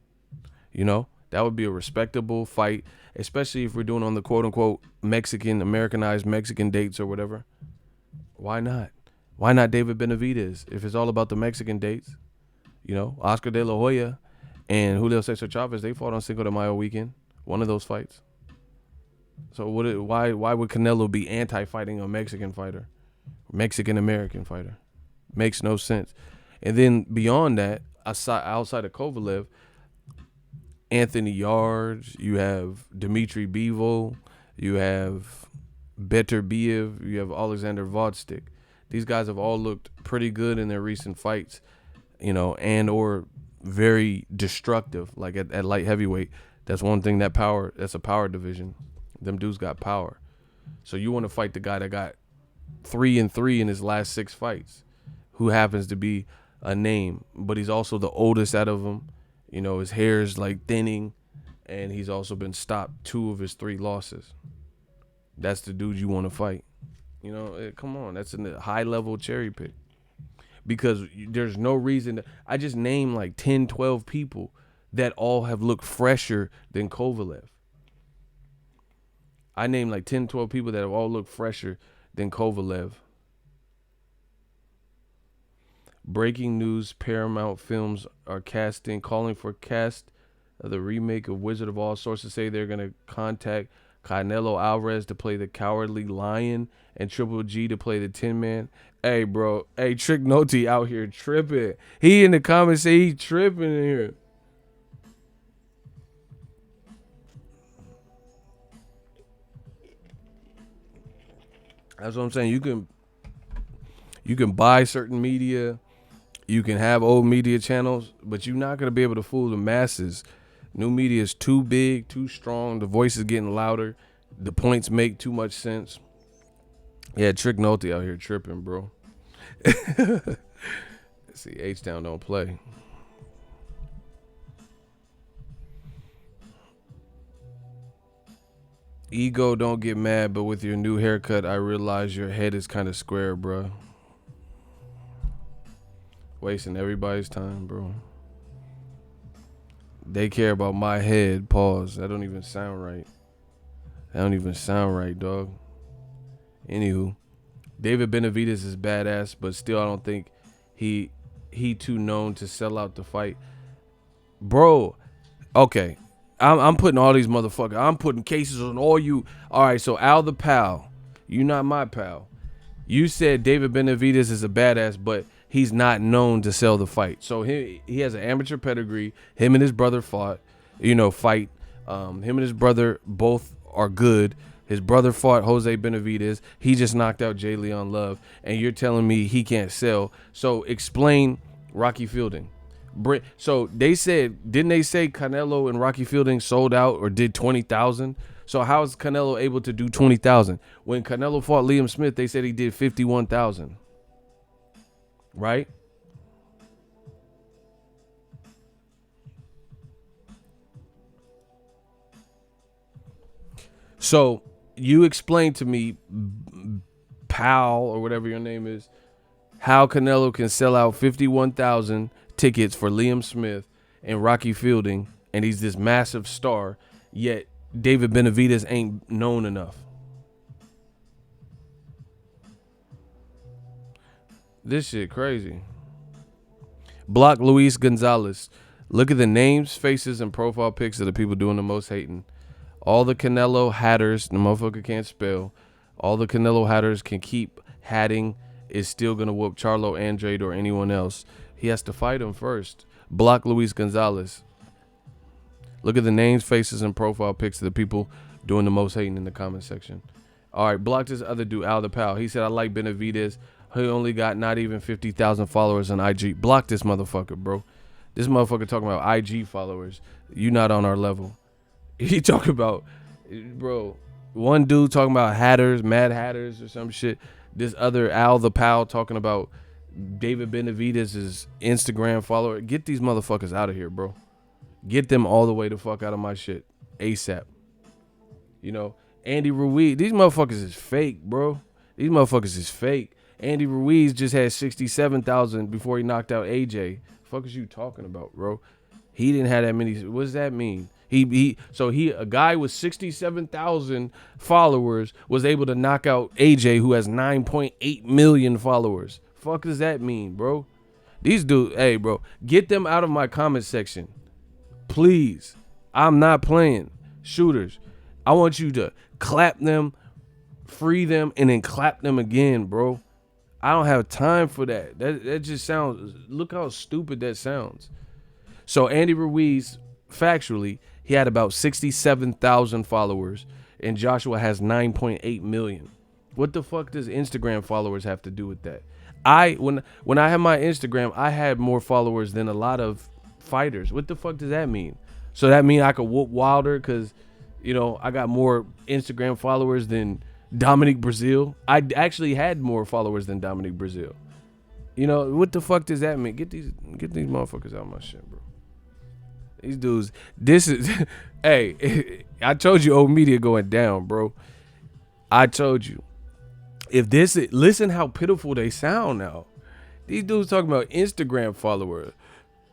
That would be a respectable fight, especially if we're doing on the quote-unquote Americanized Mexican dates or whatever. Why not? Why not David Benavidez if it's all about the Mexican dates? Oscar De La Hoya and Julio Cesar Chavez, they fought on Cinco de Mayo weekend, one of those fights. So why would Canelo be anti-fighting a Mexican fighter, Mexican-American fighter? Makes no sense. And then beyond that, outside of Kovalev, Anthony Yards, you have Dmitry Bivol, you have Beterbiev, you have Alexander Vodstik. These guys have all looked pretty good in their recent fights, and or very destructive, like at light heavyweight. That's one thing, that's a power division. Them dudes got power. So you want to fight the guy that got 3-3 in his last 6 fights. who happens to be a name, but he's also the oldest out of them. You know, his hair is like thinning, and he's also been stopped 2 of his 3 losses. That's the dude you want to fight. You know, come on, that's a high level cherry pick. Because there's no reason I just named like 10, 12 people that all have looked fresher than Kovalev. I named like 10, 12 people that have all looked fresher than Kovalev. Breaking news, Paramount Films are calling for cast of the remake of Wizard of Oz. Sources say they're going to contact Canelo Alvarez to play the Cowardly Lion and Triple G to play the Tin Man. Hey, bro. Hey, Trick Noti out here tripping. He in the comments say he tripping in here. That's what I'm saying. You can buy certain media. You can have old media channels, but you're not going to be able to fool the masses. New media is too big, too strong. The voice is getting louder. The points make too much sense. Yeah, Trick Nolte out here tripping, bro. See, H-Town don't play. Ego, don't get mad, but with your new haircut, I realize your head is kind of square, bro. Wasting everybody's time, bro. They care about my head. Pause. That don't even sound right. That don't even sound right, dog. Anywho, David Benavidez is badass, but still I don't think he too known to sell out the fight. Bro, okay. I'm putting all these motherfuckers. I'm putting cases on all you. All right, so Al the pal. You not my pal. You said David Benavidez is a badass, but he's not known to sell the fight. So he has an amateur pedigree. Him and his brother fought. Fight. Him and his brother both are good. His brother fought Jose Benavidez. He just knocked out Jay Leon Love. And you're telling me he can't sell. So explain Rocky Fielding. So they said, didn't they say Canelo and Rocky Fielding sold out or did 20,000? So how is Canelo able to do 20,000? When Canelo fought Liam Smith, they said he did 51,000. Right? So you explain to me, pal, or whatever your name is, how Canelo can sell out 51,000 tickets for Liam Smith and Rocky Fielding, and he's this massive star, yet David Benavidez ain't known enough. This shit crazy. Block Luis Gonzalez. Look at the names, faces, and profile pics of the people doing the most hating. All the Canelo hatters, the motherfucker can't spell. All the Canelo hatters can keep hatting, is still gonna whoop Charlo, Andrade, or anyone else. He has to fight him first. Block Luis Gonzalez. Look at the names, faces, and profile pics of the people doing the most hating in the comment section. All right, block this other dude, Al the Pal. He said, I like Benavidez. He only got not even 50,000 followers on IG. Block this motherfucker, bro. This motherfucker talking about IG followers. You not on our level. He talking about, bro, one dude talking about hatters, mad hatters or some shit. This other Al the Pal talking about David Benavidez's Instagram follower. Get these motherfuckers out of here, bro. Get them all the way the fuck out of my shit ASAP. Andy Ruiz. These motherfuckers is fake, bro. These motherfuckers is fake. Andy Ruiz just had 67,000 before he knocked out AJ. Fuck is you talking about, bro? He didn't have that many. What does that mean? A guy with 67,000 followers was able to knock out AJ, who has 9.8 million followers. Fuck does that mean, bro? These dudes, hey, bro, get them out of my comment section, please. I'm not playing. Shooters, I want you to clap them, free them, and then clap them again, bro. I don't have time for that. That just sounds, look how stupid that sounds. So Andy Ruiz, factually, he had about 67,000 followers, and Joshua has 9.8 million. What the fuck does Instagram followers have to do with that? When I had my Instagram, I had more followers than a lot of fighters. What the fuck does that mean? So that mean I could whoop Wilder because, I got more Instagram followers than Dominic Brazil. I actually had more followers than Dominic Brazil. You know what the fuck does that mean? Get these motherfuckers out of my shit, bro. These dudes, this is, hey, I told you old media going down, bro. I told you. If this, listen how pitiful they sound now. These dudes talking about Instagram followers.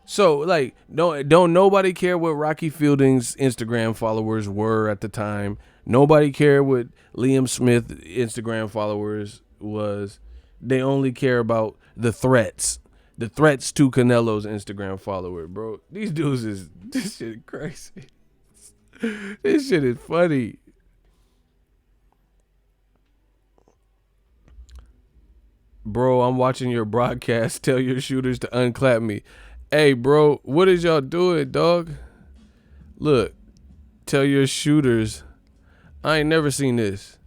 So like, don't nobody care what Rocky Fielding's Instagram followers were at the time. Nobody care what Liam Smith Instagram followers was. They only care about the threats. The threats to Canelo's Instagram follower, bro. These dudes is, this shit crazy. This shit is funny. Bro, I'm watching your broadcast. Tell your shooters to unclap me. Hey, bro, what is y'all doing, dog? Look, tell your shooters. I ain't never seen this.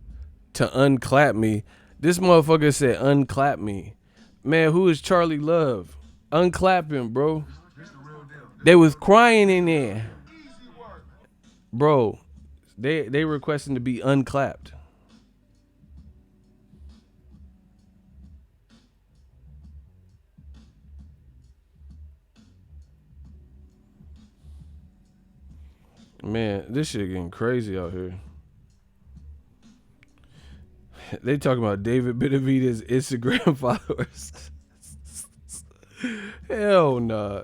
To unclap me. This motherfucker said unclap me. Man, who is Charlie Love? Unclap him, bro. They was crying in there. Bro, they requesting to be unclapped. Man, this shit getting crazy out here. They talking about David Benavidez' Instagram followers. Hell nah.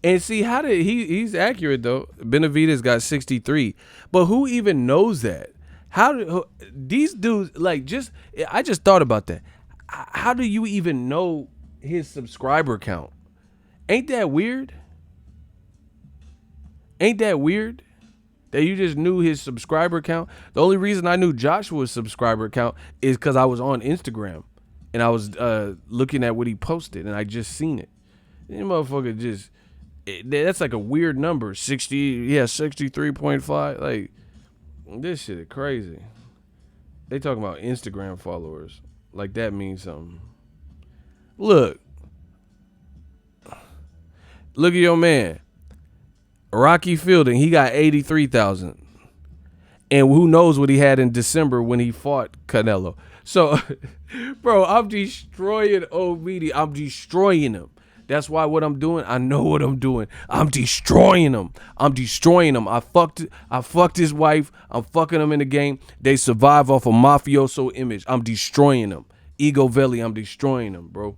And see, how did he's accurate though. Benavidez got 63. But who even knows that? These dudes, like, I just thought about that. How do you even know his subscriber count? Ain't that weird? Ain't that weird? That you just knew his subscriber count? The only reason I knew Joshua's subscriber count is because I was on Instagram and I was looking at what he posted and I just seen it. This motherfucker just, that's like a weird number. 63.5. Like, this shit is crazy. They talking about Instagram followers. Like that means something. Look at your man. Rocky Fielding, he got 83,000. And who knows what he had in December when he fought Canelo. So, bro, I'm destroying old media. I'm destroying him. That's why what I'm doing, I know what I'm doing. I'm destroying him. I fucked his wife. I'm fucking him in the game. They survive off a mafioso image. I'm destroying them. Ego Valley, I'm destroying them, bro.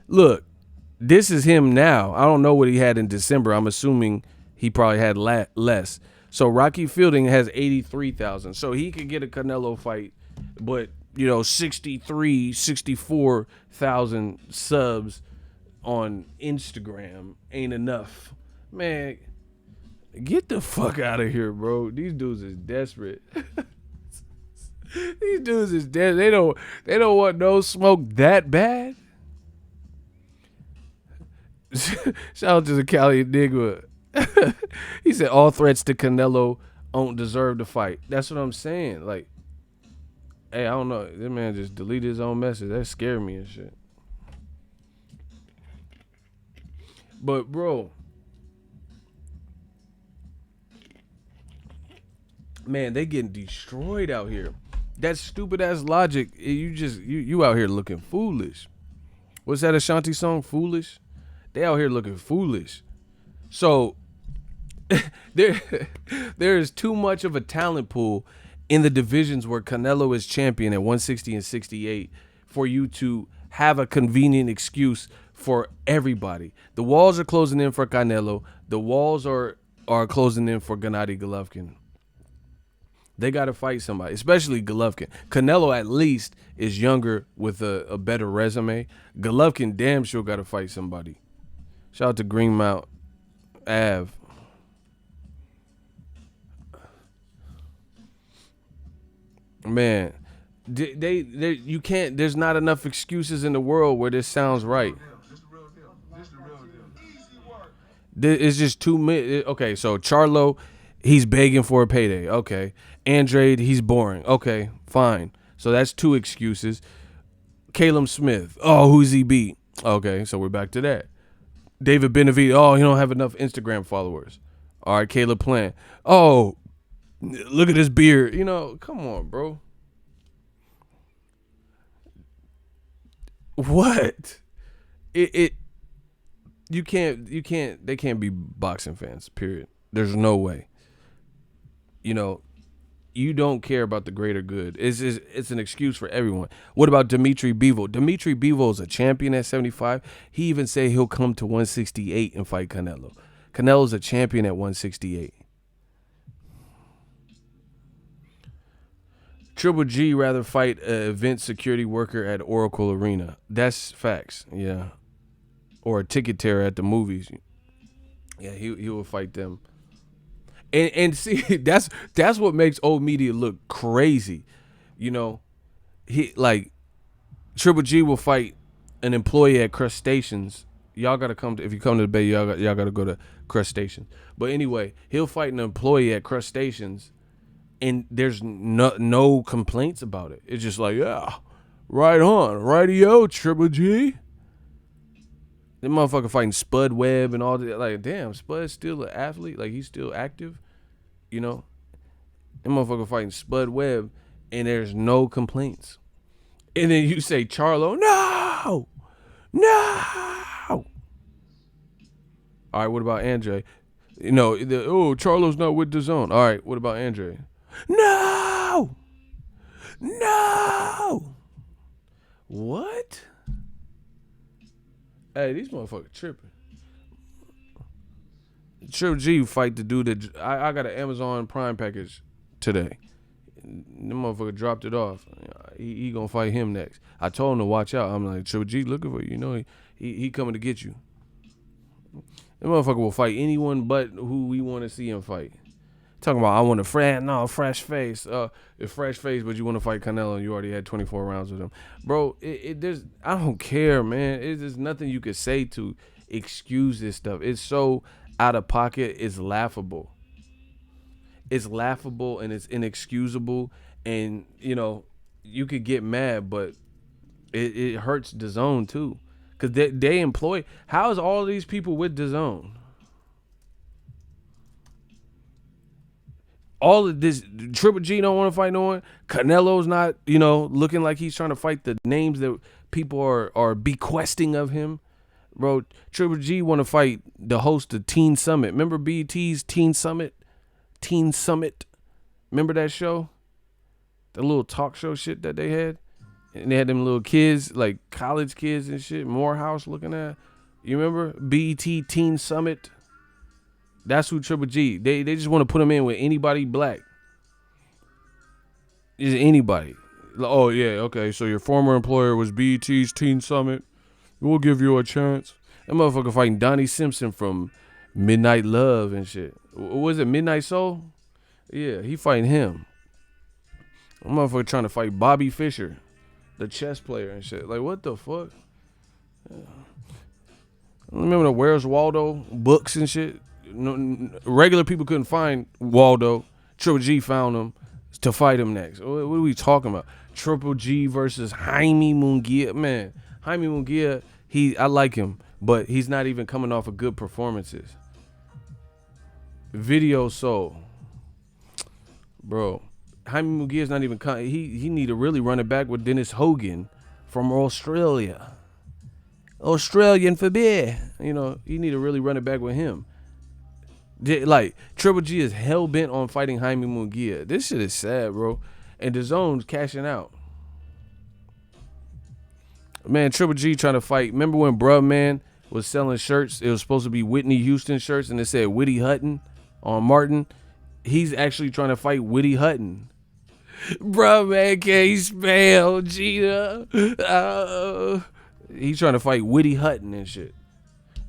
Look. This is him now. I don't know what he had in December. I'm assuming he probably had less. So Rocky Fielding has 83,000. So he could get a Canelo fight, but 64,000 subs on Instagram ain't enough. Man, get the fuck out of here, bro. These dudes is desperate. These dudes is dead. They don't want no smoke that bad. Shout out to the Cali Enigma. He said all threats to Canelo don't deserve the fight. That's what I'm saying. Like, hey, I don't know. This man just deleted his own message. That scared me and shit. But bro, man, they getting destroyed out here. That stupid ass logic. You out here looking foolish. What's that Ashanti song? Foolish. They out here looking foolish. So there is too much of a talent pool in the divisions where Canelo is champion at 160 and 68 for you to have a convenient excuse for everybody. The walls are closing in for Canelo. The walls are closing in for Gennady Golovkin. They got to fight somebody, especially Golovkin. Canelo at least is younger with a better resume. Golovkin damn sure got to fight somebody. Shout out to Greenmount Ave. Man, you can't. There's not enough excuses in the world where this sounds right. It's just too many. Okay, so Charlo, he's begging for a payday. Okay, Andrade, he's boring. Okay, fine. So that's two excuses. Caleb Smith, oh, who's he beat? Okay, so we're back to that. David Benavidez, oh, he don't have enough Instagram followers. All right, Caleb Plant. Oh, look at his beard. Come on, bro. What? It you can't they can't be boxing fans, period. There's no way. You know, you don't care about the greater good. It's an excuse for everyone. What about Dimitri Bivol? Dimitri Bivol is a champion at 75. He even said he'll come to 168 and fight Canelo. Canelo's a champion at 168. Triple G rather fight an event security worker at Oracle Arena. That's facts, yeah. Or a ticket teller at the movies. Yeah, he will fight them. And see, that's what makes old media look crazy. You know, he like Triple G will fight an employee at Crustaceans. Y'all gotta come to, if you come to the Bay, y'all gotta go to Crustaceans. But anyway, he'll fight an employee at Crustaceans, and there's no complaints about it. It's just like, yeah, right on, rightio, Triple G. The motherfucker fighting Spud Webb and all that. Like, damn, Spud's still an athlete. Like, he's still active. You know? The motherfucker fighting Spud Webb, and there's no complaints. And then you say, Charlo, no! No! All right, what about Andre? You know, Charlo's not with DAZN. All right, what about Andre? No! No! What? Hey, these motherfuckers tripping. Triple G fight the dude that I got an Amazon Prime package today. The motherfucker dropped it off. He gonna fight him next. I told him to watch out. I'm like, Triple G looking for you. You know, he coming to get you. The motherfucker will fight anyone but who we want to see him fight. Talking about I want a fresh face. It's fresh face, but you want to fight Canelo and you already had 24 rounds with him. Bro, there's I don't care, man. There's nothing you could say to excuse this stuff. It's so out of pocket, it's laughable. It's laughable and it's inexcusable. And, you know, you could get mad, but it hurts DAZN too. Because they employ, how is all of these people with DAZN? All of this, Triple G don't want to fight no one. Canelo's not, you know, looking like he's trying to fight the names that people are bequesting of him. Bro, Triple G want to fight the host of Teen Summit. Remember BET's Teen Summit? Teen Summit. Remember that show? The little talk show shit that they had? And they had them little kids, like college kids and shit, Morehouse looking at. You remember? BET Teen Summit. That's who Triple G. They just want to put him in with anybody black. Is anybody? Oh yeah, okay. So your former employer was BET's Teen Summit. We'll give you a chance. That motherfucker fighting Donnie Simpson from Midnight Love and shit. Was it Midnight Soul? Yeah, he fighting him. That motherfucker trying to fight Bobby Fischer, the chess player and shit. Like, what the fuck? Yeah. Remember the Where's Waldo books and shit? No, regular people couldn't find Waldo. Triple G found him to fight him next. What are we talking about? Triple G versus Jaime Munguia. Man, Jaime Munguia, I like him, but he's not even coming off of good performances. Video Soul. Bro, Jaime Munguia's not even he need to really run it back with Dennis Hogan from Australia. Australian for beer. You know, you need to really run it back with him. Like, Triple G is hell-bent on fighting Jaime Munguia. This shit is sad, bro. And DAZN's cashing out. Man, Triple G trying to fight. Remember when Bruh Man was selling shirts? It was supposed to be Whitney Houston shirts, and it said Whitty Hutton on Martin. He's actually trying to fight Whitty Hutton. Bruh Man can't spell, Gina. He's trying to fight Whitty Hutton and shit.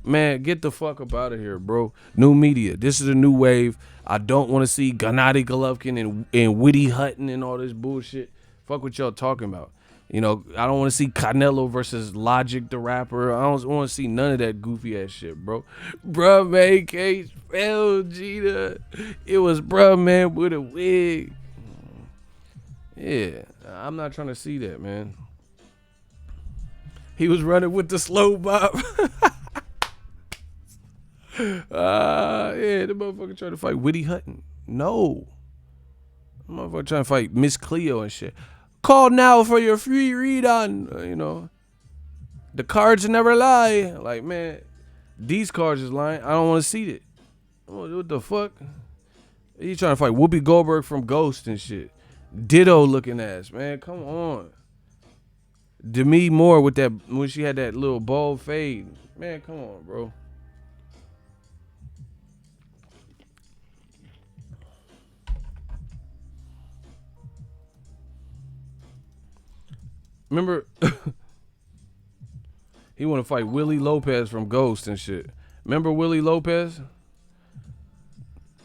Man, get the fuck up out of here, bro. New media. This is a new wave. I don't want to see Gennady Golovkin and Whitty Hutton and all this bullshit. Fuck what y'all talking about. You know, I don't want to see Canelo versus Logic the rapper. I don't want to see none of that goofy ass shit, bro. Bruh Man can't spell, Gina. It was Bruh Man with a wig. Yeah, I'm not trying to see that, man. He was running with the slow bop. Yeah, the motherfucker trying to fight Whitty Hutton. No. The motherfucker trying to fight Miss Cleo and shit. Call now for your free read on, you know. The cards never lie. Like, man, these cards is lying. I don't want to see it. What the fuck? You trying to fight Whoopi Goldberg from Ghost and shit. Ditto looking ass, man. Come on. Demi Moore with that when she had that little bald fade. Man, come on, bro. Remember, he want to fight Willie Lopez from Ghost and shit. Remember Willie Lopez?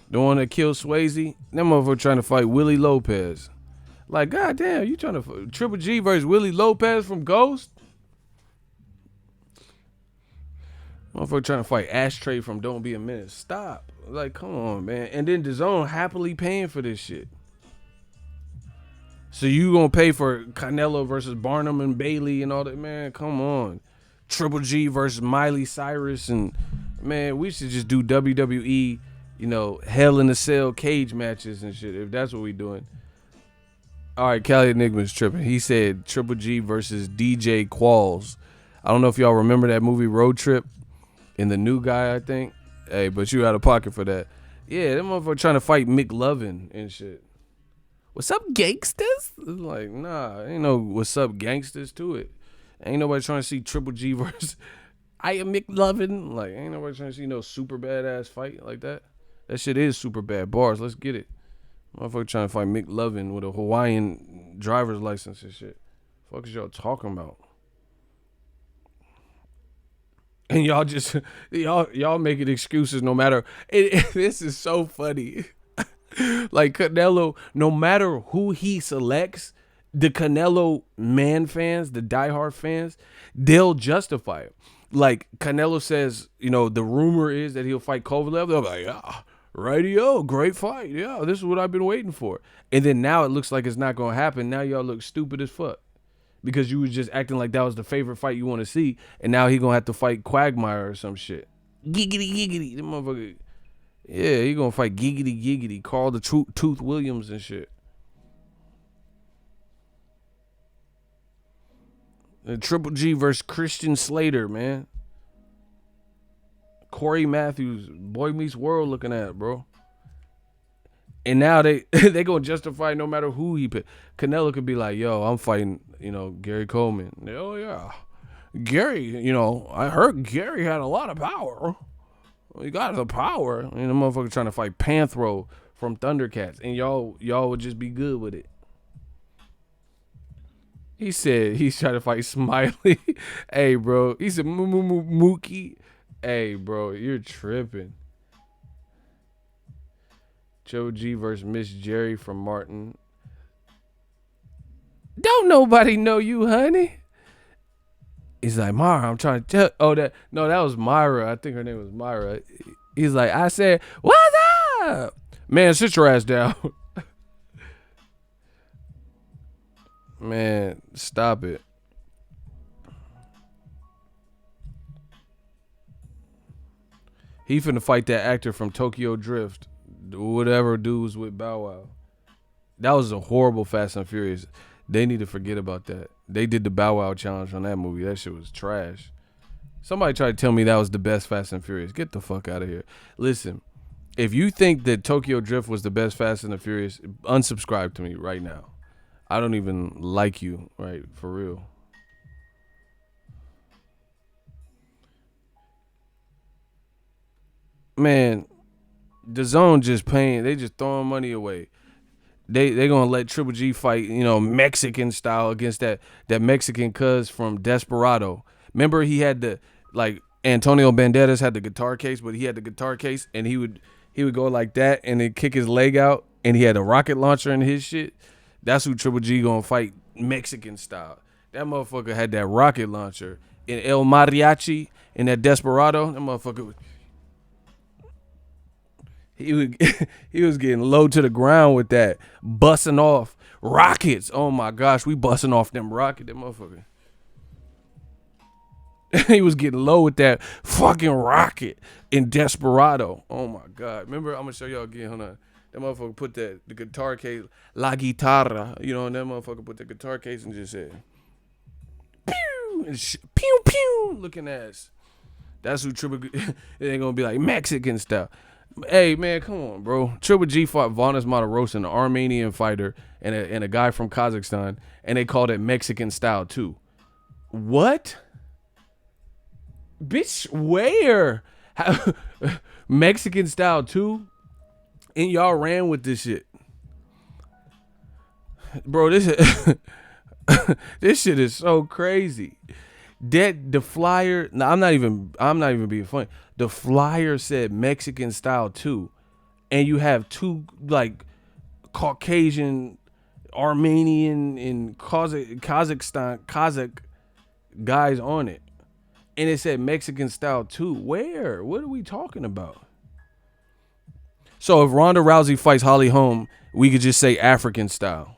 The one that killed Swayze? That motherfucker trying to fight Willie Lopez. Like, goddamn, you trying to Triple G versus Willie Lopez from Ghost? Motherfucker trying to fight Ashtray from Don't Be a Menace. Stop. Like, come on, man. And then DAZN happily paying for this shit. So you gonna pay for Canelo versus Barnum and Bailey and all that? Man, come on. Triple G versus Miley Cyrus. And, man, we should just do WWE, Hell in a Cell cage matches and shit, if that's what we doing. All right, Cali Enigma's tripping. He said Triple G versus DJ Qualls. I don't know if y'all remember that movie Road Trip and the new guy, I think. Hey, but you out of pocket for that. Yeah, that motherfucker trying to fight McLovin and shit. What's up, gangsters? Like, nah, ain't no what's up, gangsters to it. Ain't nobody trying to see Triple G versus I am McLovin. Like, ain't nobody trying to see no super badass fight like that. That shit is super bad. Bars, let's get it. Motherfucker trying to fight McLovin with a Hawaiian driver's license and shit. Fuck is y'all talking about? And y'all just y'all making excuses no matter. This is so funny. Like Canelo, no matter who he selects, the Canelo fans, the diehard fans, they'll justify it. Like Canelo says, the rumor is that he'll fight Kovalev. They're like, yeah, radio, great fight. Yeah, this is what I've been waiting for. And then now it looks like it's not gonna happen. Now y'all look stupid as fuck. Because you was just acting like that was the favorite fight you want to see, and now he gonna have to fight Quagmire or some shit. Giggity giggity, the motherfucker. Yeah, he gonna fight giggity giggity, Carl the Tooth Williams and shit. And Triple G versus Christian Slater, man. Corey Matthews, Boy Meets World looking at, bro. And now they gonna justify no matter who he pick. Canelo could be like, yo, I'm fighting, Gary Coleman. Oh yeah, Gary. I heard Gary had a lot of power. He got the power. And the motherfucker trying to fight Panthro from Thundercats, and y'all would just be good with it. He said he's trying to fight Smiley. Hey, bro. He said Mookie. Hey, bro, you're tripping. Joe G versus Miss Jerry from Martin. Don't nobody know you, honey. He's like, Myra, I'm trying to tell. Oh, that was Myra. I think her name was Myra. He's like, I said, what's up? Man, sit your ass down. Man, stop it. He finna fight that actor from Tokyo Drift. Whatever dudes with Bow Wow. That was a horrible Fast and Furious. They need to forget about that. They did the Bow Wow challenge on that movie. That shit was trash. Somebody tried to tell me that was the best Fast and Furious. Get the fuck out of here. Listen, if you think that Tokyo Drift was the best Fast and the Furious, unsubscribe to me right now. I don't even like you, right? For real. Man, DAZN just paying. They just throwing money away. They gonna let Triple G fight, Mexican style against that Mexican cuz from Desperado. Remember he had Antonio Banderas had the guitar case, but he had the guitar case and he would go like that and then kick his leg out and he had a rocket launcher in his shit. That's who Triple G gonna fight Mexican style. That motherfucker had that rocket launcher in El Mariachi in that Desperado. That motherfucker He was getting low to the ground with that, busting off rockets. Oh my gosh, we busting off them rockets, that motherfucker. He was getting low with that fucking rocket in Desperado. Oh my god. Remember, I'm gonna show y'all again. Hold on. That motherfucker put the guitar case, La Guitarra, and that motherfucker put the guitar case and just said, pew! pew pew looking ass. That's who Triple G. It ain't gonna be like Mexican style. Hey man, come on, bro. Triple G fought Vanes Mataros, an Armenian fighter, and a guy from Kazakhstan, and they called it Mexican style too. What? Bitch, where? Mexican style too? And y'all ran with this shit. Bro, this this shit is so crazy. The flyer, no, I'm not even being funny. The flyer said Mexican style too. And you have two like Caucasian, Armenian, and Kazakh guys on it. And it said Mexican style too. Where? What are we talking about? So if Ronda Rousey fights Holly Holm, we could just say African style.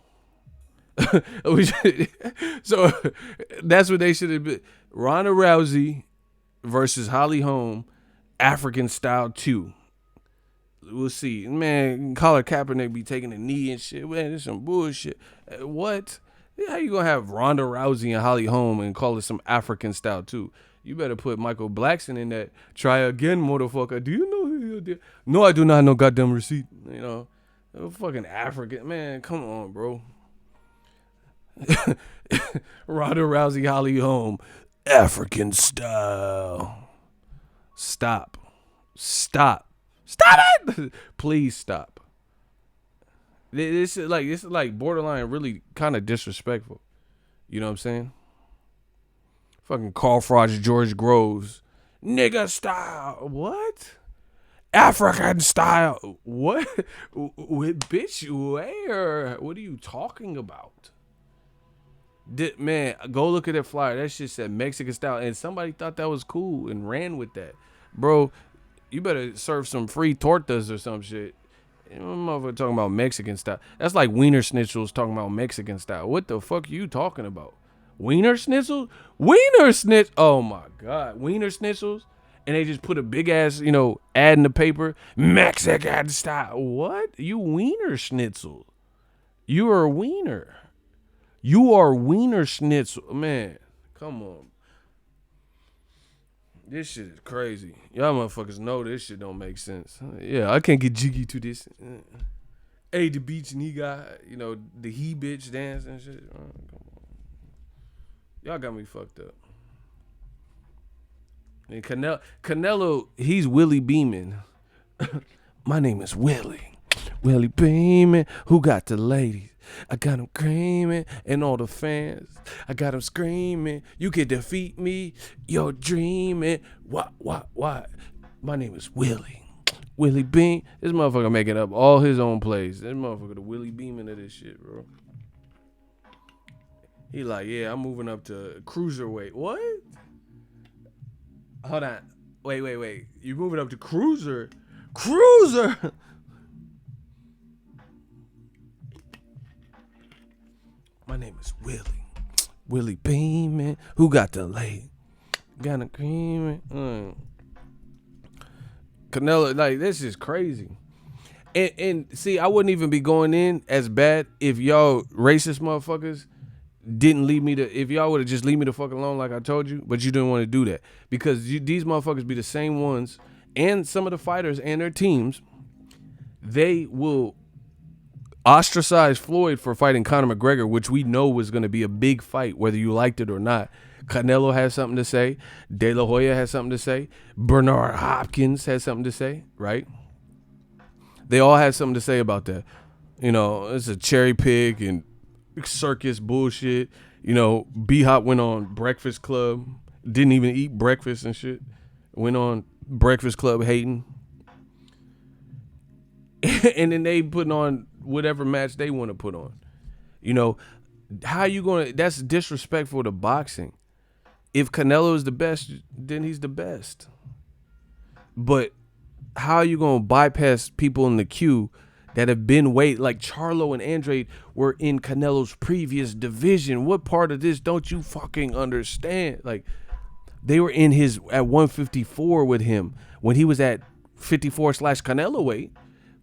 So that's what they should have been. Ronda Rousey versus Holly Holm, African style too. We'll see. Man, Colin Kaepernick be taking a knee and shit. Man, this some bullshit. What? How you gonna have Ronda Rousey and Holly Holm and call it some African style too? You better put Michael Blackson in that. Try again, motherfucker. Do you know who you did? No, I do not know goddamn receipt. You know, fucking African. Man, come on, bro. Ronda Rousey, Holly Holm, African style. Stop it. Please stop. This is like borderline really kind of disrespectful. You know what I'm saying? Fucking Carl Froch, George Groves, nigga style. What? African style. What? Bitch, where? What are you talking about? Man, go look at that flyer. That shit said Mexican style, and somebody thought that was cool and ran with that. Bro, you better serve some free tortas or some shit. Motherfucker talking about Mexican style. That's like Wiener Schnitzels talking about Mexican style. What the fuck are you talking about? Wiener Schnitzels? Wiener Schnitz. Oh my God. Wiener Schnitzels? And they just put a big ass, ad in the paper. Mexican style. What? You Wiener Schnitzel. You are a wiener. You are Wiener Schnitzel. Man, come on. This shit is crazy. Y'all motherfuckers know this shit don't make sense. Yeah, I can't get jiggy to this. Hey, the beach and he got, the he bitch dance and shit. Oh, come on. Y'all got me fucked up. And Canelo, he's Willie Beeman. My name is Willie. Willie Beeman. Who got the ladies? I got him screaming and all the fans. I got him screaming. You can defeat me. You're dreaming. What? My name is Willie. Willie Beam. This motherfucker making up all his own plays. This motherfucker the Willie Beeman of this shit, bro. He like, yeah, I'm moving up to cruiserweight. What? Hold on. Wait. You moving up to cruiser? Cruiser! My name is Willie. Willie Beeman. Who got the lady? Got a cream. Canelo, like, this is crazy. And see, I wouldn't even be going in as bad if y'all racist motherfuckers didn't leave me to, if y'all would have just leave me the fuck alone like I told you, but you didn't want to do that. Because these motherfuckers be the same ones, and some of the fighters and their teams, they will ostracize Floyd for fighting Conor McGregor, which we know was going to be a big fight, whether you liked it or not. Canelo has something to say. De La Hoya has something to say. Bernard Hopkins has something to say, right? They all had something to say about that. It's a cherry pick and circus bullshit. B-Hop went on Breakfast Club, didn't even eat breakfast and shit. Went on Breakfast Club hating. And then they putting on whatever match they want to put on. How you gonna, that's disrespectful to boxing. If Canelo is the best, then he's the best. But how are you gonna bypass people in the queue that have been like Charlo and Andrade were in Canelo's previous division? What part of this don't you fucking understand? Like, they were in his at 154 with him when he was at 54/Canelo weight.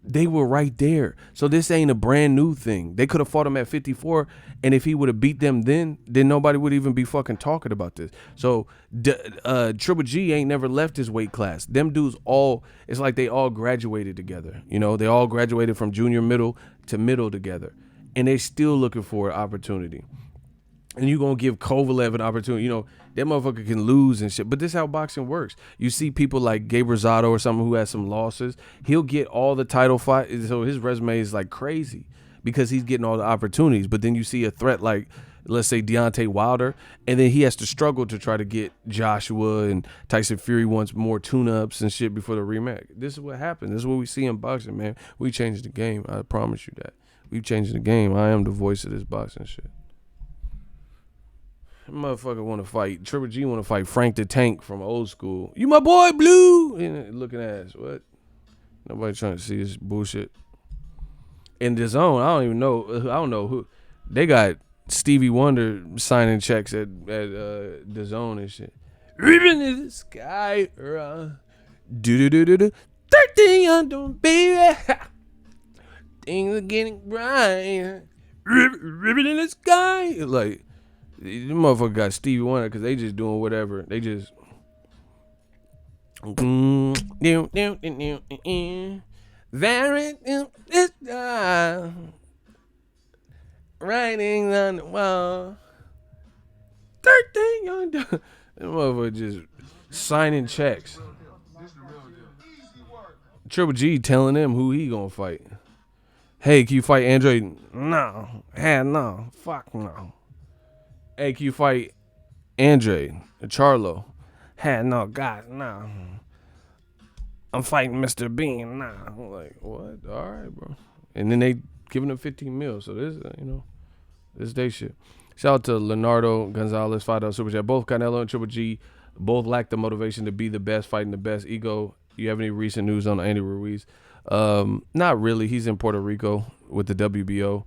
They were right there. So this ain't a brand new thing. They could have fought him at 54, and if he would have beat them then nobody would even be fucking talking about this. So Triple G ain't never left his weight class. Them dudes all, it's like they all graduated together. You know, they all graduated from junior middle to middle together, and they still looking for an opportunity. And you gonna give Kovalev an opportunity. You know, that motherfucker can lose and shit. But this is how boxing works. You see people like Gabe Rosado or someone who has some losses. He'll get all the title fights. So his resume is like crazy because he's getting all the opportunities. But then you see a threat like, let's say, Deontay Wilder, and then he has to struggle to try to get Joshua, and Tyson Fury wants more tune-ups and shit before the rematch. This is what happens. This is what we see in boxing, man. We changed the game. I promise you that. We've changed the game. I am the voice of this boxing shit. Motherfucker want to fight. Triple G want to fight Frank the Tank from old school. You my boy, Blue. And looking ass. What? Nobody trying to see this bullshit. In DAZN, I don't even know. I don't know who. They got Stevie Wonder signing checks at DAZN and shit. Ribbon in the sky. Do. 13 under, baby. Things are getting bright. Ribbon in the sky. Like. The motherfucker got Stevie Wonder because they just doing whatever. They just writing on the wall. 13 on the motherfucker just signing checks. Triple G telling them who he gonna fight. Hey, can you fight Andrade? No. Hell no. Fuck no. Hey, can you fight Andrade, Charlo? Hey, no, God, no. I'm fighting Mr. Bean, nah. I'm like, what? All right, bro. And then they giving him 15 mil. So this, this day shit. Shout out to Leonardo Gonzalez, $5 super chat. Both Canelo and Triple G both lack the motivation to be the best, fighting the best. Ego, you have any recent news on Andy Ruiz? Not really. He's in Puerto Rico with the WBO.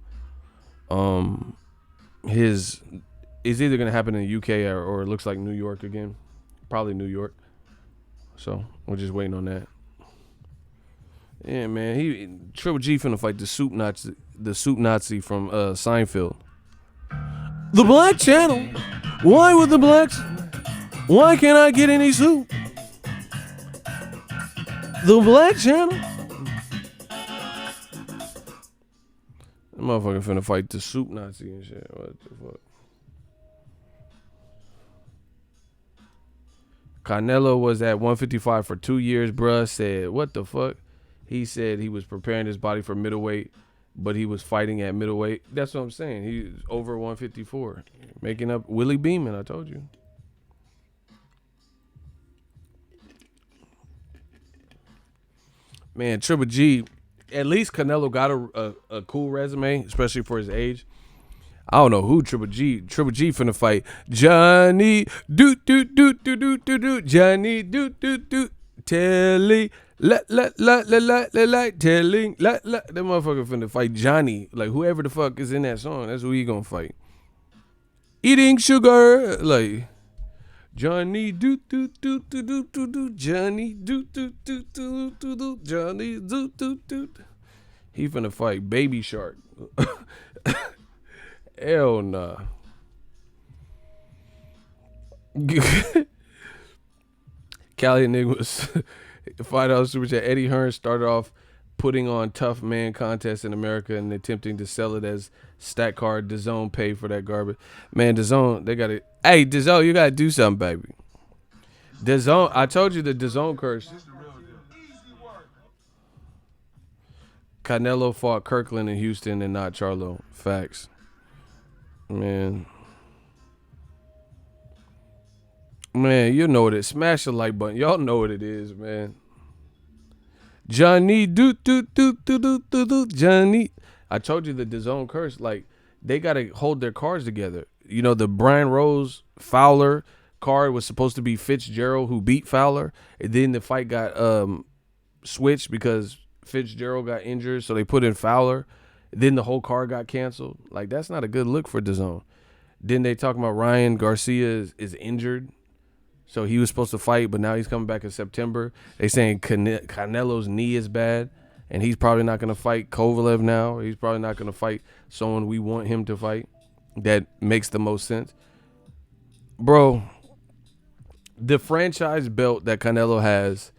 It's either going to happen in the UK or it looks like New York again. Probably New York. So, we're just waiting on that. Yeah, man. Triple G finna fight the soup Nazi from Seinfeld. The Black Channel. Why with the blacks? Why can't I get any soup? The Black Channel. That motherfucker finna fight the soup Nazi and shit. What the fuck? Canelo was at 155 for 2 years, bruh. Said, what the fuck? He said he was preparing his body for middleweight, but he was fighting at middleweight. That's what I'm saying. He's over 154. Making up Willie Beeman, I told you. Man, Triple G, at least Canelo got a cool resume, especially for his age. I don't know who Triple G finna fight. Johnny do Johnny do telling telling that motherfucker finna fight Johnny. Like whoever the fuck is in that song, that's who he gonna fight. Eating sugar, like Johnny do Johnny do Johnny do. He finna fight Baby Shark. Hell nah. Cali Enigmas, $5 super chat. Eddie Hearn started off putting on tough man contests in America and attempting to sell it as stat card. DAZN pay for that garbage. Man, DAZN, they got it. Hey, DAZN, you gotta do something, baby. DAZN, I told you the DAZN curse. Canelo fought Kirkland in Houston and not Charlo. Facts. Man, you know what it is. Smash the like button. Y'all know what it is, man. Johnny do Johnny. I told you the DAZN curse. Like they gotta hold their cards together. You know the Brian Rose Fowler card was supposed to be Fitzgerald who beat Fowler, and then the fight got switched because Fitzgerald got injured, so they put in Fowler. Then the whole card got canceled. Like, that's not a good look for DAZN. Then they talking about Ryan Garcia is injured. So he was supposed to fight, but now he's coming back in September. They saying Canelo's knee is bad. and he's probably not going to fight Kovalev now. He's probably not going to fight someone we want him to fight. That makes the most sense. Bro, the franchise belt that Canelo has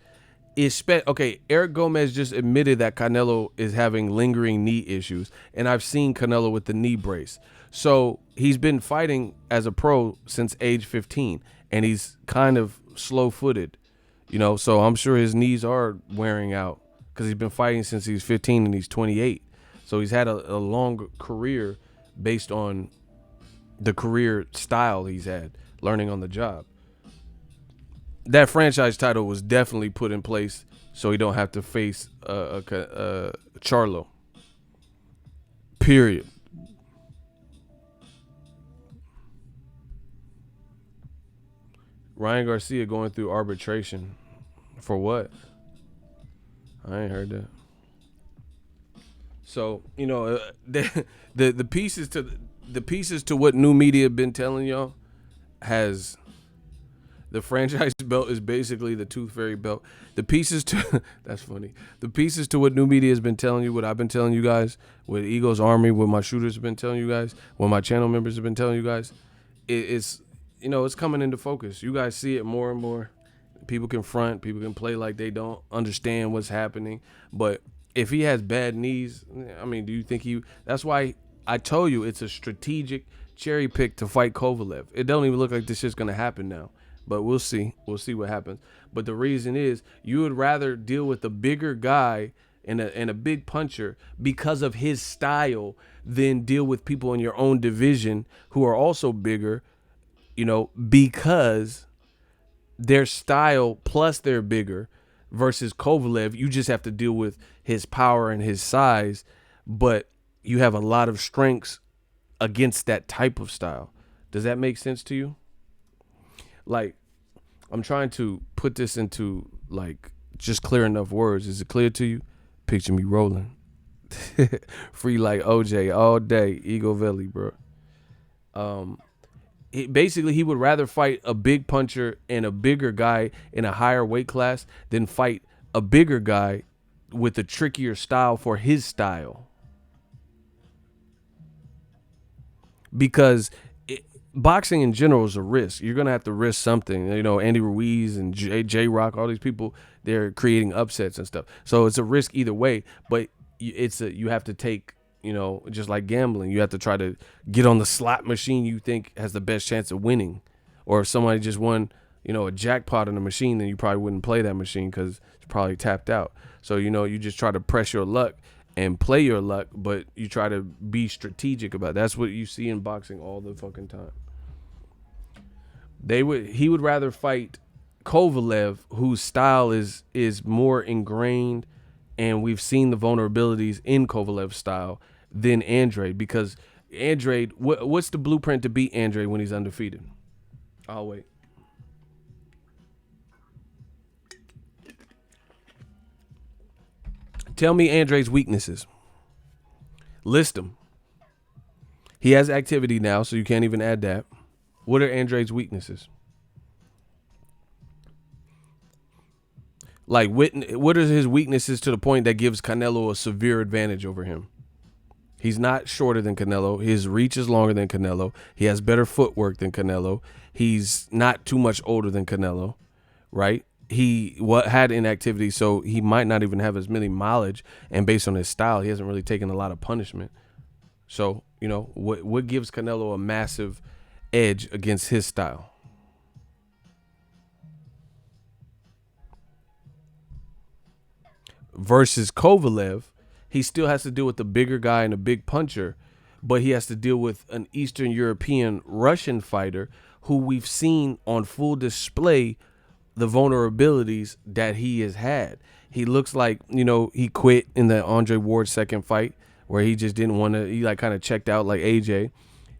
is okay. Eric Gomez just admitted that Canelo is having lingering knee issues, and I've seen Canelo with the knee brace. So he's been fighting as a pro since age 15, and he's kind of slow-footed, so I'm sure his knees are wearing out because he's been fighting since he's 15 and he's 28. So he's had a long career based on the career style he's had, learning on the job. That franchise title was definitely put in place so he don't have to face Charlo. Period. Ryan Garcia going through arbitration. For what? I ain't heard that. So, the pieces to what new media been telling y'all has the franchise belt is basically the Tooth Fairy belt. The pieces to that's funny. The pieces to what new media has been telling you, what I've been telling you guys, what Eagles Army, what my shooters have been telling you guys, what my channel members have been telling you guys, it's coming into focus. You guys see it more and more. People can front, people can play like they don't understand what's happening. But if he has bad knees, I mean, do you think that's why I told you it's a strategic cherry pick to fight Kovalev. It don't even look like this shit's gonna happen now. But we'll see. We'll see what happens. But the reason is you would rather deal with a bigger guy and a big puncher because of his style than deal with people in your own division who are also bigger, because their style plus they're bigger versus Kovalev. You just have to deal with his power and his size, but you have a lot of strengths against that type of style. Does that make sense to you? Like, I'm trying to put this into just clear enough words. Is it clear to you? Picture me rolling. Free like OJ all day. Eagle Valley, bro. Basically, he would rather fight a big puncher and a bigger guy in a higher weight class than fight a bigger guy with a trickier style for his style. Because boxing in general is a risk. You're going to have to risk something. Andy Ruiz and J-Rock, all these people, they're creating upsets and stuff. So it's a risk either way, but you have to take, just like gambling, you have to try to get on the slot machine you think has the best chance of winning. Or if somebody just won, a jackpot on the machine, then you probably wouldn't play that machine because it's probably tapped out. So, you just try to press your luck and play your luck, but you try to be strategic about it. That's what you see in boxing all the fucking time. He would rather fight Kovalev, whose style is more ingrained, and we've seen the vulnerabilities in Kovalev's style, than Andrade, because Andrade, what's the blueprint to beat Andrade when he's undefeated? I'll wait. Tell me Andrade's weaknesses. List them. He has activity now, so you can't even add that. What are Andrade's weaknesses? Like, what are his weaknesses to the point that gives Canelo a severe advantage over him? He's not shorter than Canelo. His reach is longer than Canelo. He has better footwork than Canelo. He's not too much older than Canelo, right? He had inactivity, so he might not even have as many mileage. And based on his style, he hasn't really taken a lot of punishment. So, what gives Canelo a massive edge against his style? Versus Kovalev, he still has to deal with the bigger guy and a big puncher, but he has to deal with an Eastern European Russian fighter who we've seen on full display the vulnerabilities that he has had. He looks like, he quit in the Andre Ward second fight where he just didn't want to, he kind of checked out like AJ.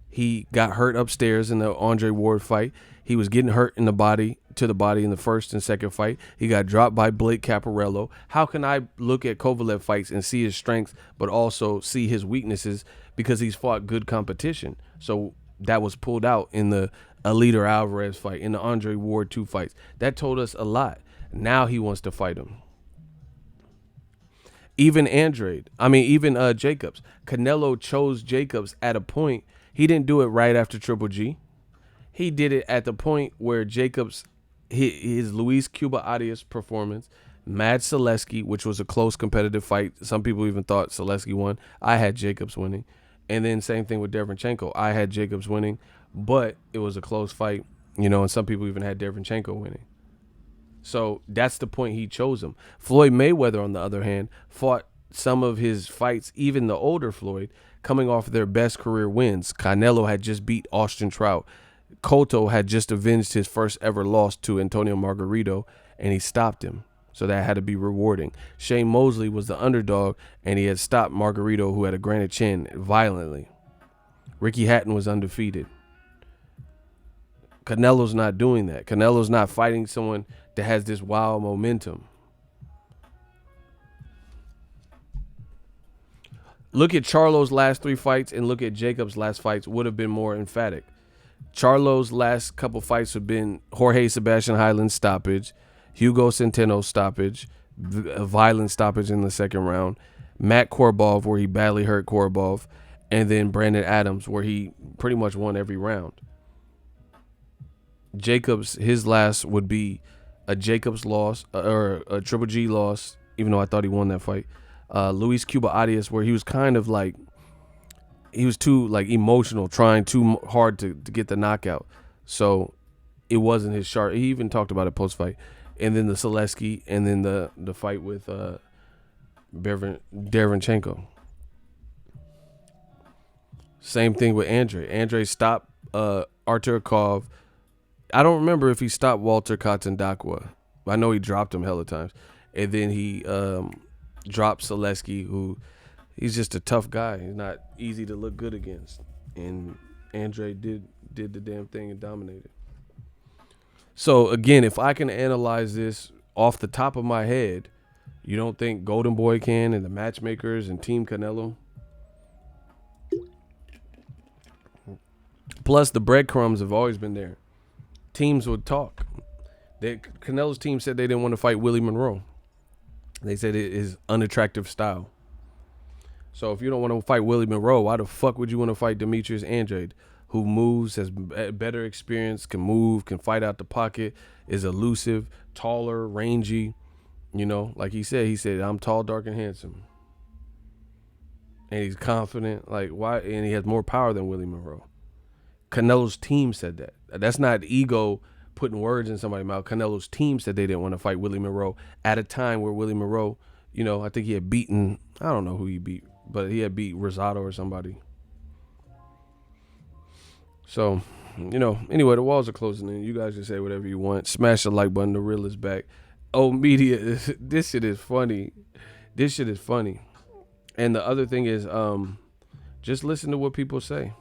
He got hurt upstairs in the Andre Ward fight. He was getting hurt in the body in the first and second fight. He got dropped by Blake Caparello. How can I look at Kovalev fights and see his strengths, but also see his weaknesses because he's fought good competition? So that was pulled out in the Alida Alvarez fight, in the Andre Ward 2 fights. That told us a lot. Now he wants to fight him. Even Andrade. I mean, even Jacobs. Canelo chose Jacobs at a point. He didn't do it right after Triple G. He did it at the point where Jacobs, his Luis Cuba Arias performance, Mad Selesky, which was a close competitive fight. Some people even thought Selesky won. I had Jacobs winning. And then same thing with Derevyanchenko. I had Jacobs winning, but it was a close fight, and some people even had Derevyanchenko winning. So that's the point he chose him. Floyd Mayweather, on the other hand, fought some of his fights, even the older Floyd, coming off their best career wins. Canelo had just beat Austin Trout. Cotto had just avenged his first ever loss to Antonio Margarito, and he stopped him. So that had to be rewarding. Shane Mosley was the underdog, and he had stopped Margarito, who had a granite chin, violently. Ricky Hatton was undefeated. Canelo's not doing that. Canelo's not fighting someone that has this wild momentum. Look at Charlo's last 3 fights and look at Jacob's last fights would have been more emphatic. Charlo's last couple fights have been Jorge Sebastian Highland stoppage, Hugo Centeno stoppage, a violent stoppage in the second round, Matt Korobov where he badly hurt Korobov, and then Brandon Adams where he pretty much won every round. Jacobs, his last would be a Jacobs loss or a Triple G loss, even though I thought he won that fight. Luis Cuba Arias, where he was kind of like, he was too like emotional, trying too hard to get the knockout. So it wasn't his sharp. He even talked about it post fight. And then the Selesky, and then the fight with Derevyanchenko. Same thing with Andrade. Andrade stopped Artur Kov. I don't remember if he stopped Walter Katandakwa. I know he dropped him hella times. And then he dropped Selesky, who he's just a tough guy. He's not easy to look good against. And Andrade did the damn thing and dominated. So, again, if I can analyze this off the top of my head, you don't think Golden Boy can and the matchmakers and Team Canelo? Plus, the breadcrumbs have always been there. Teams would talk. Canelo's team said they didn't want to fight Willie Monroe. They said it is unattractive style. So if you don't want to fight Willie Monroe, why the fuck would you want to fight Demetrius Andrade, who moves, has better experience, can move, can fight out the pocket, is elusive, taller, rangy. Like he said, I'm tall, dark, and handsome. And he's confident. Like, why? And he has more power than Willie Monroe. Canelo's team said that. That's not ego putting words in somebody's mouth. Canelo's team said they didn't want to fight Willie Monroe at a time where Willie Monroe, I think he had beaten, I don't know who he beat, but he had beat Rosado or somebody. So, anyway, the walls are closing in. You guys can say whatever you want. Smash the like button. The real is back. Oh, media, this shit is funny. And the other thing is, just listen to what people say.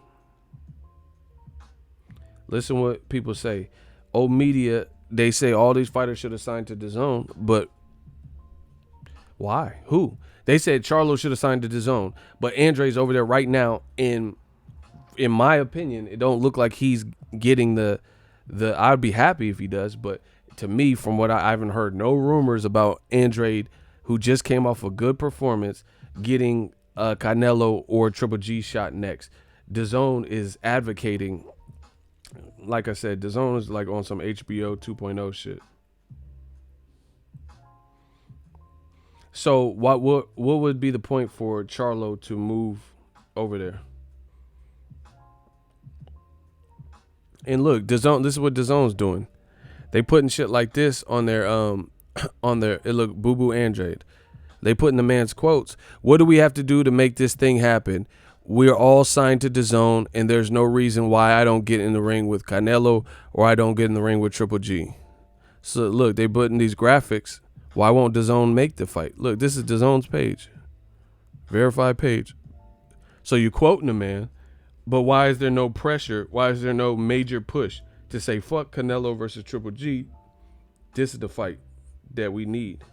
Listen what people say. Old media, they say all these fighters should have signed to DAZN, but why? Who? They said Charlo should have signed to DAZN, but Andrade's over there right now. In my opinion, it don't look like he's getting the. I'd be happy if he does, but to me, from what I haven't heard, no rumors about Andrade, who just came off a good performance, getting Canelo or Triple G shot next. DAZN is advocating. Like I said, DAZN is like on some HBO 2.0 shit. So what would be the point for Charlo to move over there? And look, DAZN, this is what DAZN's doing. They putting shit like this on their it look Boo Boo Andrade. They putting the man's quotes. What do we have to do to make this thing happen? We're all signed to DAZN, and there's no reason why I don't get in the ring with Canelo or I don't get in the ring with Triple G. So, look, they put in these graphics. Why won't DAZN make the fight? Look, this is DAZN's page. Verified page. So you're quoting the man, but why is there no pressure? Why is there no major push to say, fuck Canelo versus Triple G? This is the fight that we need.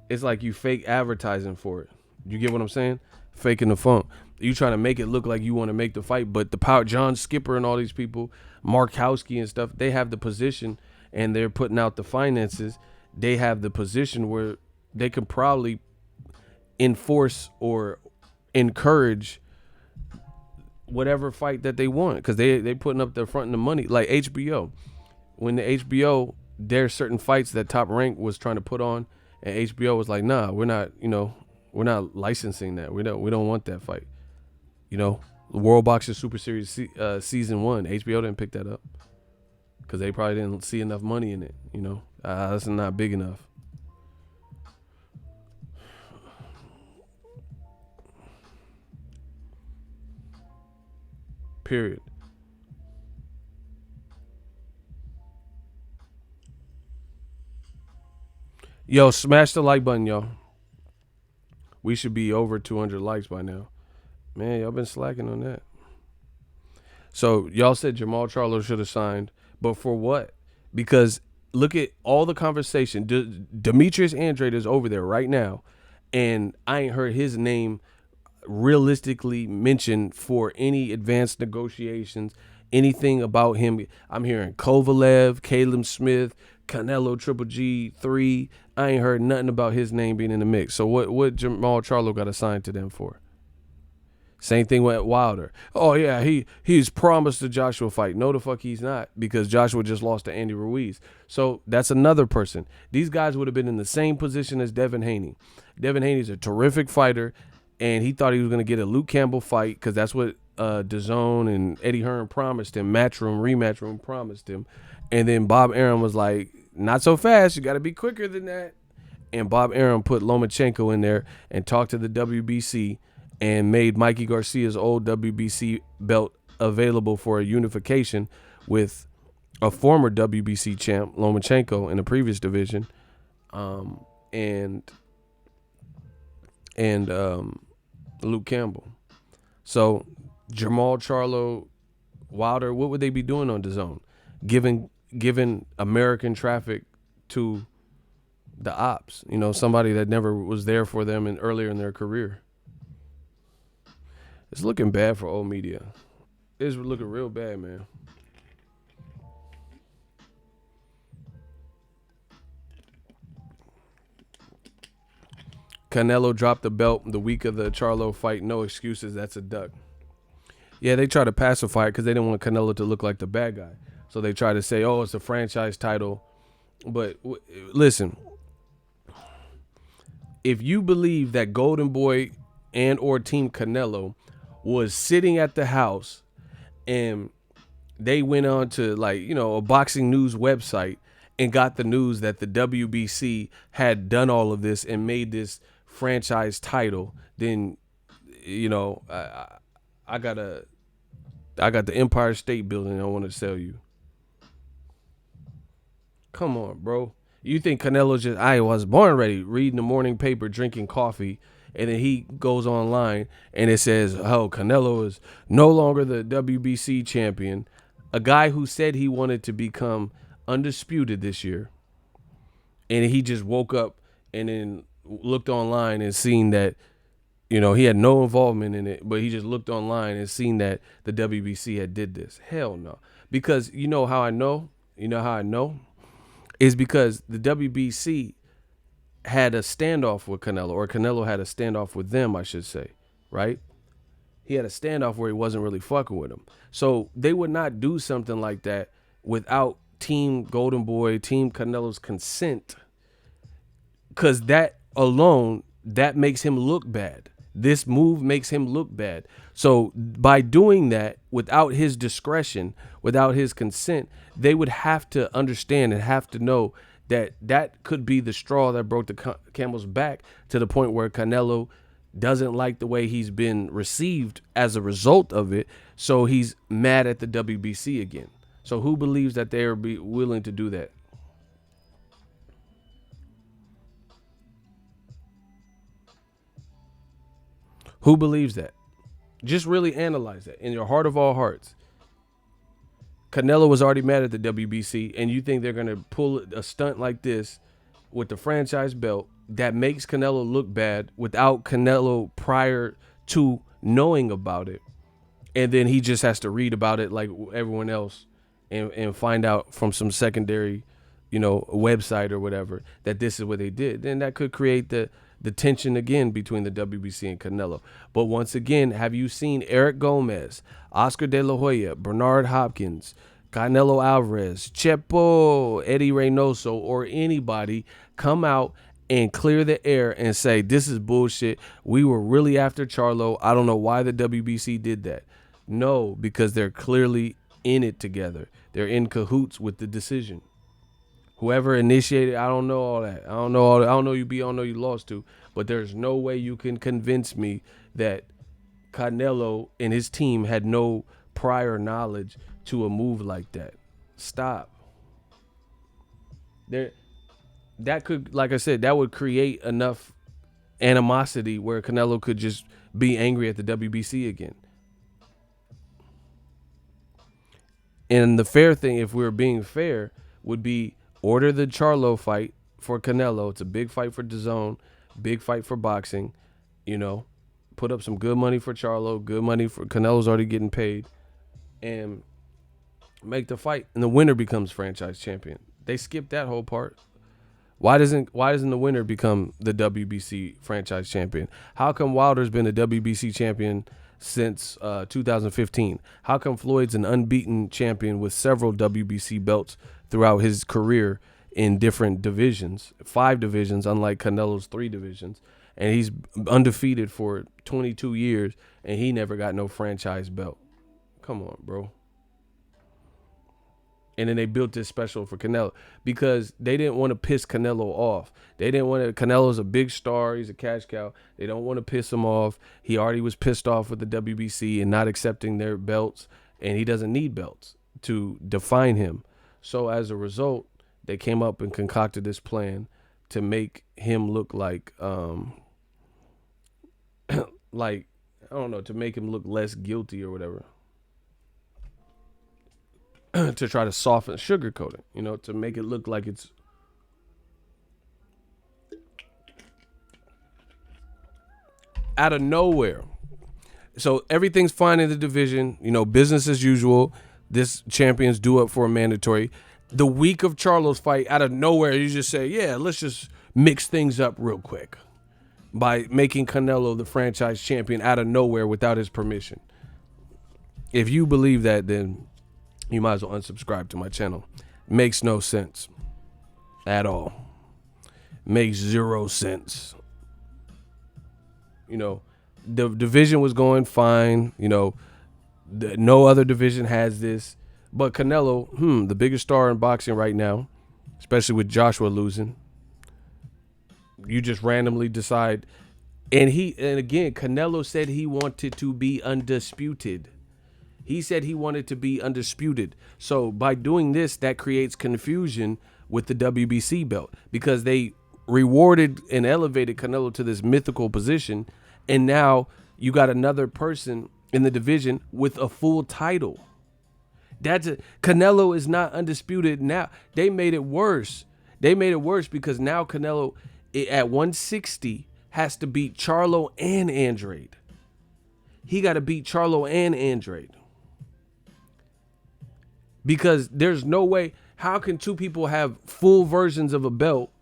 It's like you fake advertising for it. You get what I'm saying? Faking the funk. You trying to make it look like you want to make the fight, but the power, John Skipper and all these people, Markowski and stuff, they have the position and they're putting out the finances. They have the position where they could probably enforce or encourage whatever fight that they want, because they putting up the front and the money. Like HBO, when the HBO, there's certain fights that Top Rank was trying to put on, and HBO was like, nah, we're not, we're not licensing that. We don't want that fight. World Boxing Super Series season 1, HBO didn't pick that up because they probably didn't see enough money in it. That's not big enough. Period. Yo, smash the like button, y'all. We should be over 200 likes by now. Man, y'all been slacking on that. So y'all said Jamal Charlo should have signed, but for what? Because look at all the conversation. Demetrius Andrade is over there right now, and I ain't heard his name realistically mentioned for any advanced negotiations, anything about him. I'm hearing Kovalev, Caleb Smith, Canelo, Triple G3. I ain't heard nothing about his name being in the mix. So what Jamal Charlo got assigned to them for? Same thing with Wilder. Oh yeah, he's promised the Joshua fight. No, the fuck he's not, because Joshua just lost to Andy Ruiz. So that's another person. These guys would have been in the same position as Devin Haney. Devin Haney's a terrific fighter, and he thought he was going to get a Luke Campbell fight because that's what DAZN and Eddie Hearn promised him. Rematch room promised him. And then Bob Arum was like, not so fast. You got to be quicker than that. And Bob Arum put Lomachenko in there and talked to the WBC and made Mikey Garcia's old WBC belt available for a unification with a former WBC champ, Lomachenko, in the previous division, and Luke Campbell. So Jamal Charlo, Wilder, what would they be doing on DAZN? Giving American traffic to the ops, somebody that never was there for them earlier in their career. It's looking bad for old media. It's looking real bad, man. Canelo dropped the belt the week of the Charlo fight. No excuses. That's a duck. Yeah, they try to pacify it because they didn't want Canelo to look like the bad guy. So they try to say, oh, it's a franchise title. But listen, if you believe that Golden Boy and or Team Canelo was sitting at the house and they went on to a boxing news website and got the news that the WBC had done all of this and made this franchise title, then I got the Empire State Building I want to sell you. Come on, bro. You think Canelo's just, I was born ready, reading the morning paper, drinking coffee, and then he goes online and it says, oh, Canelo is no longer the WBC champion. A guy who said he wanted to become undisputed this year. And he just woke up and then looked online and seen that, he had no involvement in it, but he just looked online and seen that the WBC had did this. Hell no. Because you know how I know? Is because the WBC had a standoff with Canelo, or Canelo had a standoff with them, I should say, right? He had a standoff where he wasn't really fucking with him. So they would not do something like that without Team Golden Boy, Team Canelo's consent, because that alone, that makes him look bad. This move makes him look bad. So by doing that without his discretion, without his consent, they would have to understand and have to know that that could be the straw that broke the camel's back, to the point where Canelo doesn't like the way he's been received as a result of it. So he's mad at the WBC again. So who believes that they're be willing to do that? Who believes that? Just really analyze that in your heart of all hearts. Canelo was already mad at the WBC, and you think they're going to pull a stunt like this with the franchise belt that makes Canelo look bad without Canelo prior to knowing about it, and then he just has to read about it like everyone else and find out from some secondary website or whatever that this is what they did, then that could create the tension again between the WBC and Canelo. But once again, have you seen Eric Gomez, Oscar De La Hoya, Bernard Hopkins, Canelo Alvarez, Chepo, Eddie Reynoso, or anybody come out and clear the air and say, this is bullshit. We were really after Charlo. I don't know why the WBC did that. No, because they're clearly in it together. They're in cahoots with the decision. Whoever initiated, I don't know all that. I don't know all that. I don't know you beat, I don't know you lost to. But there's no way you can convince me that Canelo and his team had no prior knowledge to a move like that. Stop. That could, like I said, that would create enough animosity where Canelo could just be angry at the WBC again. And the fair thing, if we were being fair, would be order the Charlo fight for Canelo. It's a big fight for DAZN, big fight for boxing. Put up some good money for Charlo, good money for Canelo's already getting paid, and make the fight. And the winner becomes franchise champion. They skipped that whole part. Why doesn't the winner become the WBC franchise champion? How come Wilder's been a WBC champion since 2015? How come Floyd's an unbeaten champion with several WBC belts throughout his career in different divisions, 5 divisions, unlike Canelo's 3 divisions, and he's undefeated for 22 years, and he never got no franchise belt? Come on, bro. And then they built this special for Canelo because they didn't want to piss Canelo off. They didn't want to. Canelo's a big star. He's a cash cow. They don't want to piss him off. He already was pissed off with the WBC and not accepting their belts, and he doesn't need belts to define him. So as a result, they came up and concocted this plan to make him look like, like, I don't know, to make him look less guilty or whatever. To try to soften, sugarcoat it, to make it look like it's out of nowhere. So everything's fine in the division, business as usual. This champion's due up for a mandatory. The week of Charlo's fight, out of nowhere, you just say, yeah, let's just mix things up real quick by making Canelo the franchise champion out of nowhere without his permission. If you believe that, then you might as well unsubscribe to my channel. Makes no sense at all. Makes 0 sense. The division was going fine. No other division has this. But Canelo, the biggest star in boxing right now, especially with Joshua losing, you just randomly decide. And again, Canelo said he wanted to be undisputed. He said he wanted to be undisputed. So by doing this, that creates confusion with the WBC belt because they rewarded and elevated Canelo to this mythical position. And now you got another person in the division with a full title. Canelo is not undisputed now. They made it worse. They made it worse because now Canelo at 160 has to beat Charlo and Andrade. He got to beat Charlo and Andrade. Because there's no way, how can two people have full versions of a belt,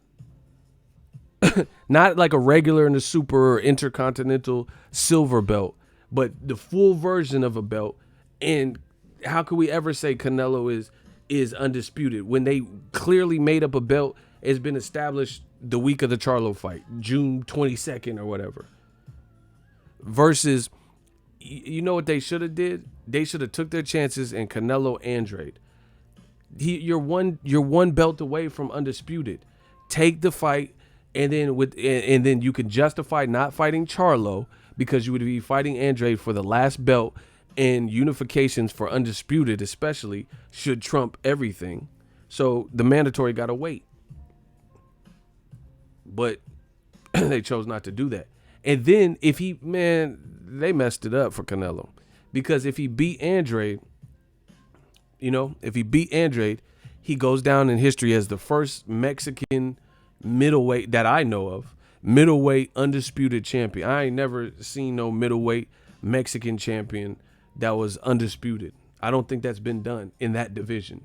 not like a regular and a super or intercontinental silver belt, but the full version of a belt? And how can we ever say Canelo is undisputed when they clearly made up a belt? It's been established the week of the Charlo fight, June 22nd or whatever. Versus, you know what they should have did? They should have took their chances in Canelo Andrade. You're one belt away from undisputed. Take the fight, and then you can justify not fighting Charlo because you would be fighting Andrade for the last belt, and unifications for undisputed especially should trump everything. So the mandatory got to wait. But they chose not to do that. And then they messed it up for Canelo. Because if he beat Andrade, he goes down in history as the first Mexican middleweight that I know of, middleweight undisputed champion. I ain't never seen no middleweight Mexican champion that was undisputed. I don't think that's been done in that division.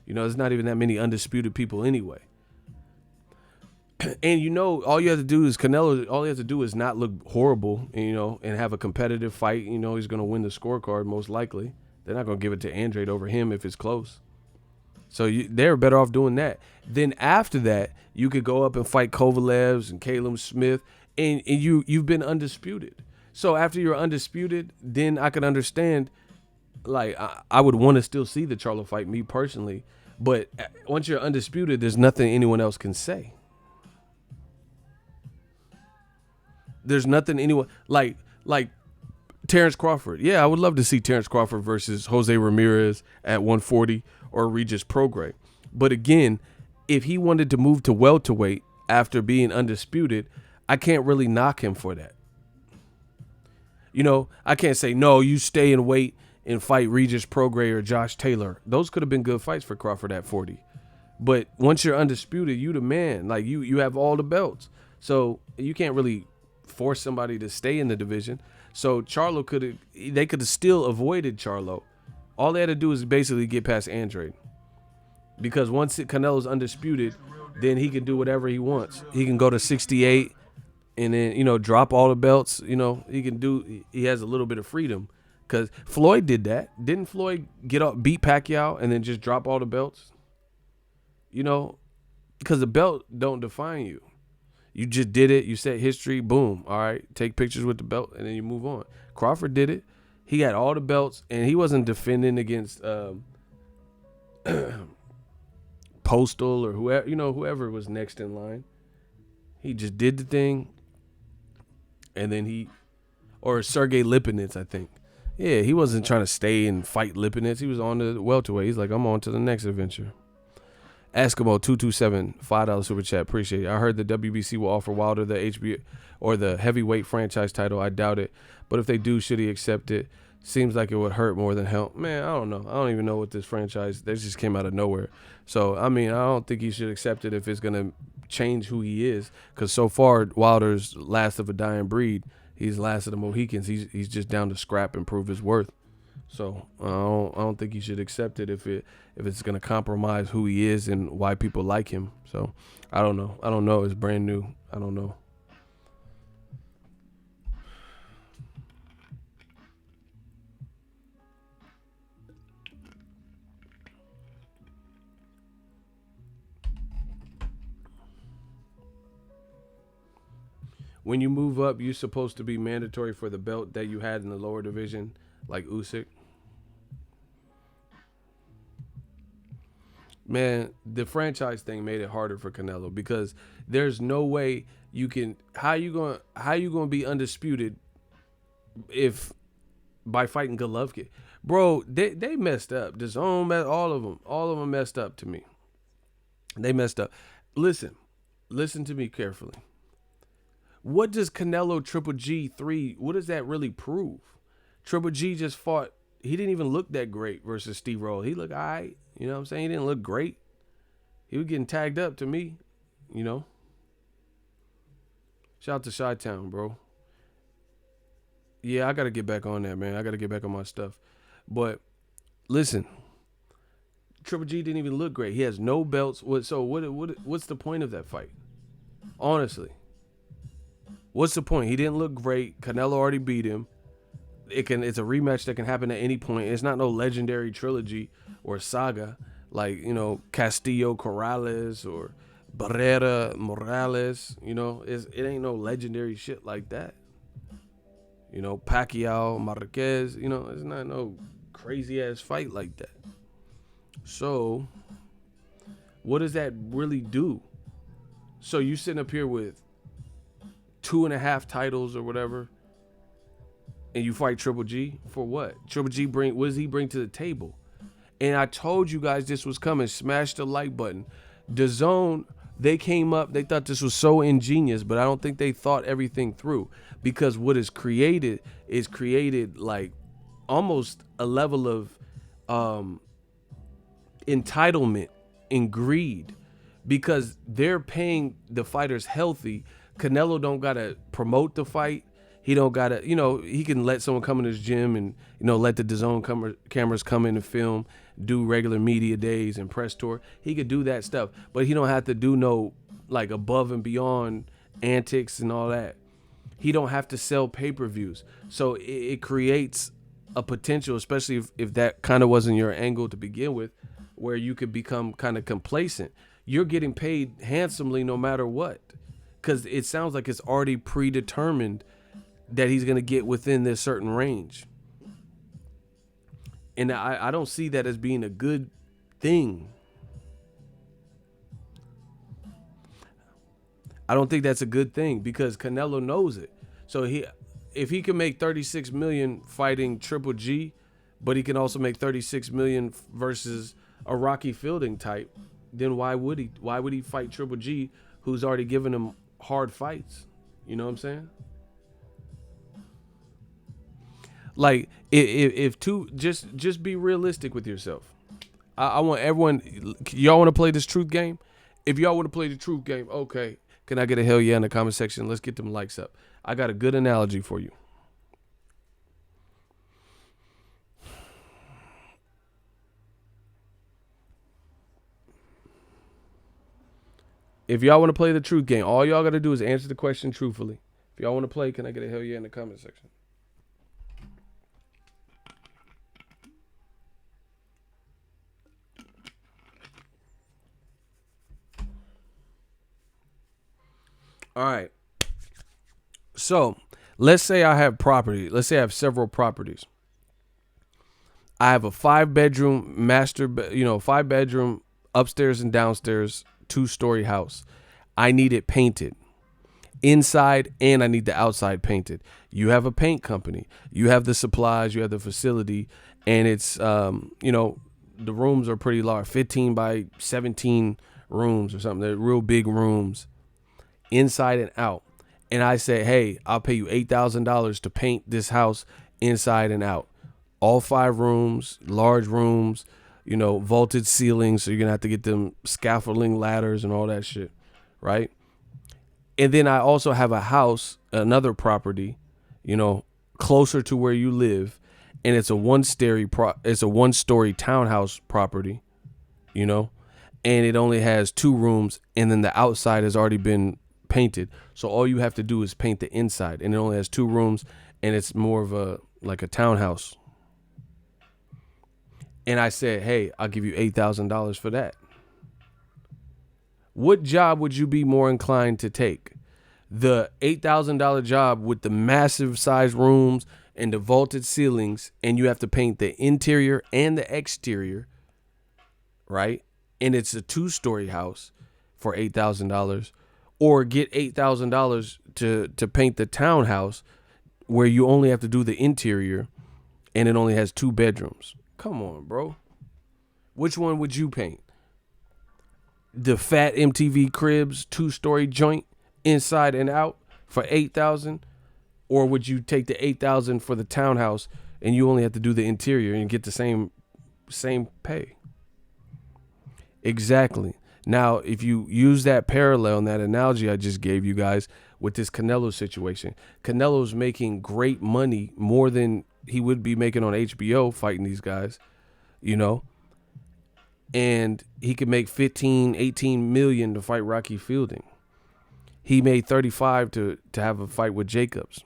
You know, there's not even that many undisputed people anyway. And you know, all you have to do is Canelo. All he has to do is not look horrible, you know, and have a competitive fight. You know, he's going to win the scorecard most likely. They're not going to give it to Andrade over him if it's close. So they're better off doing that. Then after that, you could go up and fight Kovalevs and Caleb Smith, and you've been undisputed. So after you're undisputed, then I could understand. Like I would want to still see the Charlo fight, me personally. But once you're undisputed, there's nothing anyone else can say. There's nothing anyone like Terrence Crawford. Yeah, I would love to see Terrence Crawford versus Jose Ramirez at 140 or Regis Prograis. But again, if he wanted to move to welterweight after being undisputed, I can't really knock him for that. You know, I can't say, no, you stay and wait and fight Regis Prograis or Josh Taylor. Those could have been good fights for Crawford at 40. But once you're undisputed, you the man. Like you have all the belts. So you can't really force somebody to stay in the division. So Charlo they could have still avoided Charlo. All they had to do is basically get past Andrade. Because once Canelo's undisputed, then he can do whatever he wants. He can go to 68 and then, you know, drop all the belts. You know, he has a little bit of freedom. Because Floyd did that. Didn't Floyd beat Pacquiao and then just drop all the belts? You know, because the belt don't define you. You just did it. You set history. Boom. All right. Take pictures with the belt and then you move on. Crawford did it. He got all the belts and he wasn't defending against Postal or whoever was next in line. He just did the thing. And then or Sergey Lipinets, I think. Yeah, he wasn't trying to stay and fight Lipinets. He was on the welterweight. He's like, I'm on to the next adventure. Eskimo227, $5 super chat. Appreciate it. I heard the WBC will offer Wilder the HBO or the heavyweight franchise title. I doubt it. But if they do, should he accept it? Seems like it would hurt more than help. Man, I don't know. I don't even know what this franchise, they just came out of nowhere. So, I mean, I don't think he should accept it if it's going to change who he is. Because so far, Wilder's last of a dying breed. He's last of the Mohicans. He's just down to scrap and prove his worth. So I don't think he should accept it if it's going to compromise who he is and why people like him. So I don't know. It's brand new. I don't know. When you move up, you're supposed to be mandatory for the belt that you had in the lower division, like Usyk. Man, the franchise thing made it harder for Canelo because there's no way you can. How you gonna be undisputed if by fighting Golovkin, bro? They messed up. DAZN, all of them messed up to me. They messed up. Listen to me carefully. What does Canelo Triple G3? What does that really prove? Triple G just fought. He didn't even look that great versus Steve Roll. He looked all right. You know what I'm saying? He didn't look great. He was getting tagged up to me, you know. Shout out to Chi-Town, bro. Yeah, I got to get back on that, man. I got to get back on my stuff. But listen, Triple G didn't even look great. He has no belts. What's the point of that fight? Honestly. What's the point? He didn't look great. Canelo already beat him. It's a rematch that can happen at any point. It's not no legendary trilogy or saga like, you know, Castillo Corrales or Barrera Morales. You know, it ain't no legendary shit like that. You know, Pacquiao Marquez. You know, it's not no crazy ass fight like that. So, what does that really do? So you sitting up here with 2.5 titles or whatever, and you fight Triple G for what? Triple G what does he bring to the table? And I told you guys this was coming. Smash the like button. DAZN, they came up, they thought this was so ingenious, but I don't think they thought everything through, because what is created like almost a level of entitlement and greed, because they're paying the fighters healthy. Canelo don't gotta promote the fight. He don't gotta, he can let someone come in his gym and let the DAZN cameras come in and film, do regular media days and press tour. He could do that stuff, but he don't have to do no like above and beyond antics and all that. He don't have to sell pay-per-views. So it creates a potential, especially if that kind of wasn't your angle to begin with, where you could become kind of complacent. You're getting paid handsomely no matter what, because it sounds like it's already predetermined that he's going to get within this certain range. And I don't see that as being a good thing. I don't think that's a good thing because Canelo knows it. So if he can make 36 million fighting Triple G, but he can also make 36 million versus a Rocky Fielding type, then why would he? Why would he fight Triple G, who's already given him hard fights? You know what I'm saying? Like if two, just be realistic with yourself. I want everyone. Y'all want to play this truth game? If y'all want to play the truth game, okay. Can I get a hell yeah in the comment section? Let's get them likes up. I got a good analogy for you. If y'all want to play the truth game, all y'all got to do is answer the question truthfully. If y'all want to play, can I get a hell yeah in the comment section? All right. So let's say I have property. Let's say I have several properties. I have a 5-bedroom master, 5-bedroom upstairs and downstairs, 2-story house. I need it painted inside and I need the outside painted. You have a paint company. You have the supplies. You have the facility. And it's, the rooms are pretty large, 15 by 17 rooms or something. They're real big rooms inside and out. And I say, hey, I'll pay you $8,000 to paint this house inside and out. All 5 rooms, large rooms, vaulted ceilings. So you're going to have to get them scaffolding ladders and all that shit, right? And then I also have a house, another property, closer to where you live. And it's a one-story townhouse property, and it only has 2 rooms. And then the outside has already been painted. So all you have to do is paint the inside, and it only has 2 rooms, and it's more of a townhouse. And I said, hey, I'll give you $8,000 for that. What job would you be more inclined to take? The $8,000 job with the massive size rooms and the vaulted ceilings, and you have to paint the interior and the exterior, right? And it's a 2-story house for $8,000. Or get $8,000 to paint the townhouse where you only have to do the interior and it only has 2 bedrooms. Come on, bro. Which one would you paint? The fat MTV Cribs 2-story joint inside and out for $8,000? Or would you take the $8,000 for the townhouse and you only have to do the interior and get the same pay? Exactly. Now, if you use that parallel and that analogy I just gave you guys with this Canelo situation, Canelo's making great money, more than he would be making on HBO fighting these guys, and he could make 15, 18 million to fight Rocky Fielding. He made 35 to have a fight with Jacobs,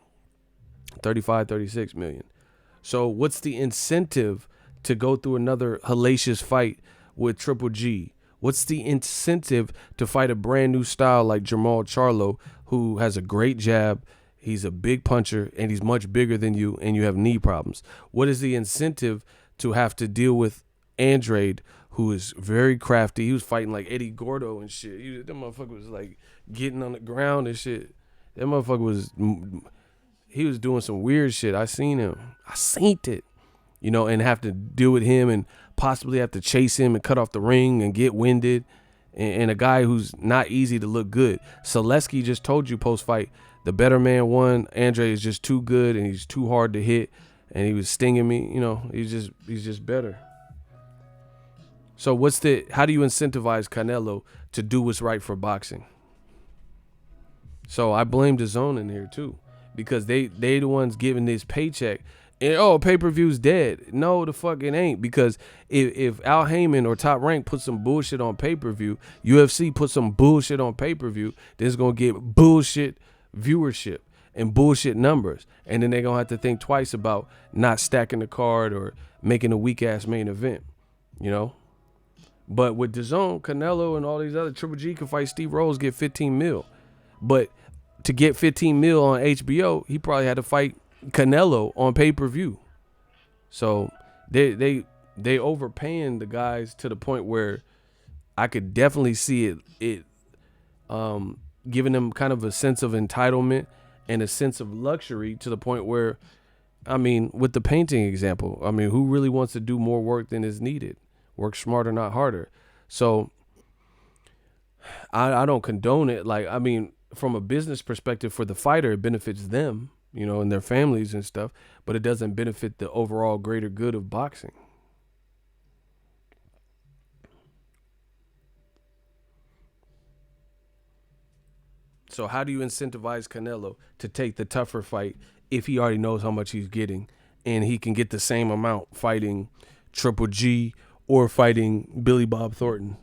35, 36 million. So what's the incentive to go through another hellacious fight with Triple G? What's the incentive to fight a brand new style like Jamal Charlo, who has a great jab, he's a big puncher, and he's much bigger than you, and you have knee problems? What is the incentive to have to deal with Andrade, who is very crafty? He was fighting like Eddie Gordo and shit. That motherfucker was like getting on the ground and shit. That motherfucker he was doing some weird shit. I seen him. I seen it. And have to deal with him and possibly have to chase him and cut off the ring and get winded. And a guy who's not easy to look good. Selesky just told you post-fight, the better man won. Andre is just too good and he's too hard to hit. And he was stinging me. He's just better. So how do you incentivize Canelo to do what's right for boxing? So I blame DAZN in here too. because they the ones giving this paycheck. And oh, pay-per-view's dead. No, the fuck it ain't, because if Al Heyman or Top Rank put some bullshit on pay-per-view, UFC put some bullshit on pay-per-view, then it's gonna get bullshit viewership and bullshit numbers, and then they're gonna have to think twice about not stacking the card or making a weak-ass main event, you know? But with DAZN, Canelo and all these other, Triple G can fight Steve Rose, get 15 mil. But to get 15 mil on HBO, he probably had to fight Canelo on pay-per-view. So they overpaying the guys to the point where I could definitely see it giving them kind of a sense of entitlement and a sense of luxury, to the point where, I mean, with the painting example, I mean, who really wants to do more work than is needed? Work smarter, not harder. So I don't condone it. Like, I mean, from a business perspective, for the fighter, it benefits them, you know, and their families and stuff, but it doesn't benefit the overall greater good of boxing. So how do you incentivize Canelo to take the tougher fight if he already knows how much he's getting, and he can get the same amount fighting Triple G or fighting Billy Bob Thornton?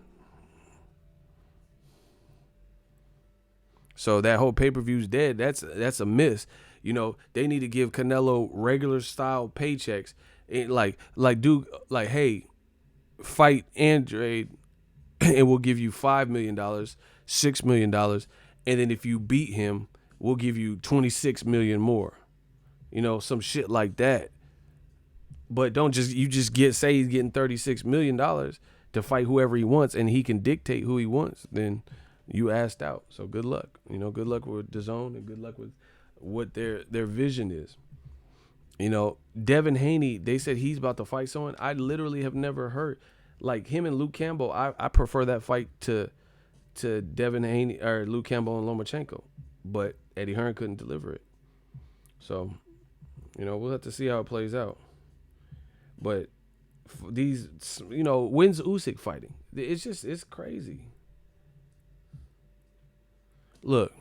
So that whole pay-per-view's dead. That's a miss. You know, they need to give Canelo regular style paychecks. Hey, fight Andrade and we'll give you $5 million, $6 million. And then if you beat him, we'll give you 26 million more. You know, some shit like that. But don't just say he's getting $36 million to fight whoever he wants, and he can dictate who he wants, then you asked out. So good luck. You know, good luck with DAZN, and good luck with what their vision is. You know, Devin Haney, they said he's about to fight someone. I literally have never heard. Like him and Luke Campbell, I prefer that fight to Devin Haney or Luke Campbell and Lomachenko. But Eddie Hearn couldn't deliver it. So, you know, we'll have to see how it plays out. But these, you know, when's Usyk fighting? It's crazy. Look,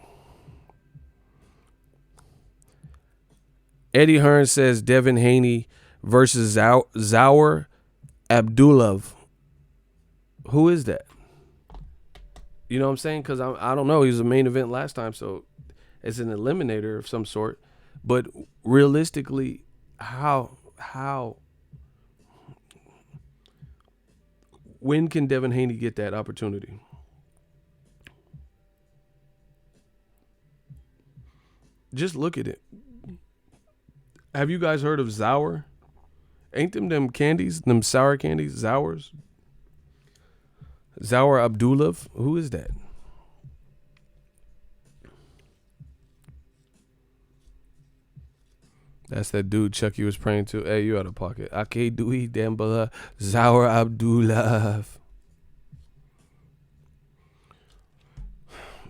Eddie Hearn says Devin Haney versus Zaur Abdulov. Who is that? You know what I'm saying? Because I don't know. He was a main event last time, so it's an eliminator of some sort. But realistically, how? When can Devin Haney get that opportunity? Just look at it. Have you guys heard of Zaur? Ain't them candies, them sour candies, Zaurs? Zaur Abdulov? Who is that? That's that dude Chucky was praying to. Hey, you out of pocket. Ake Dui Dambala Zaur Abdulov.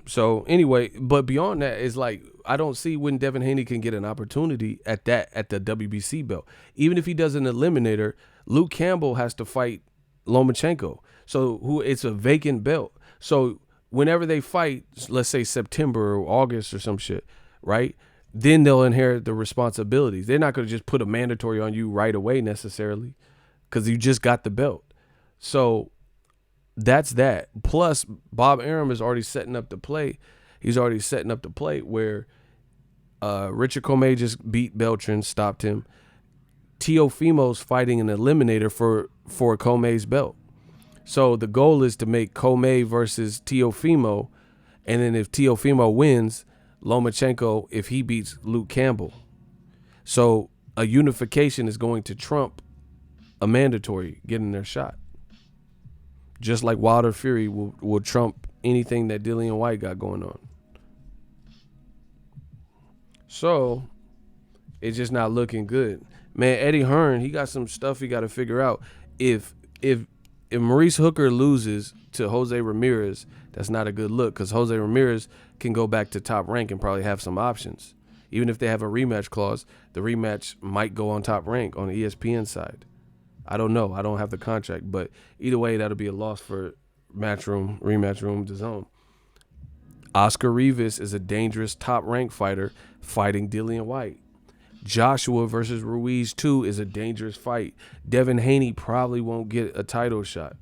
So anyway, but beyond that is like, I don't see when Devin Haney can get an opportunity at the WBC belt. Even if he does an eliminator, Luke Campbell has to fight Lomachenko. So it's a vacant belt. So whenever they fight, let's say September or August or some shit, right? Then they'll inherit the responsibilities. They're not going to just put a mandatory on you right away necessarily, because you just got the belt. So that's that. Plus, Bob Arum is already setting up the play. He's already setting up the play where Richard Comey just beat Beltran, stopped him. Teofimo's fighting an eliminator for Comey's belt. So the goal is to make Comey versus Teofimo, and then if Teofimo wins, Lomachenko if he beats Luke Campbell. So a unification is going to trump a mandatory getting their shot. Just like Wilder Fury will trump anything that Dillian White got going on. So it's just not looking good. Man, Eddie Hearn, he got some stuff he got to figure out. If Maurice Hooker loses to Jose Ramirez, that's not a good look, because Jose Ramirez can go back to Top Rank and probably have some options. Even if they have a rematch clause, the rematch might go on Top Rank on the ESPN side. I don't know. I don't have the contract, but either way, that'll be a loss for rematch room, DAZN. Oscar Rivas is a dangerous top-ranked fighter fighting Dillian White. Joshua versus Ruiz 2 is a dangerous fight. Devin Haney probably won't get a title shot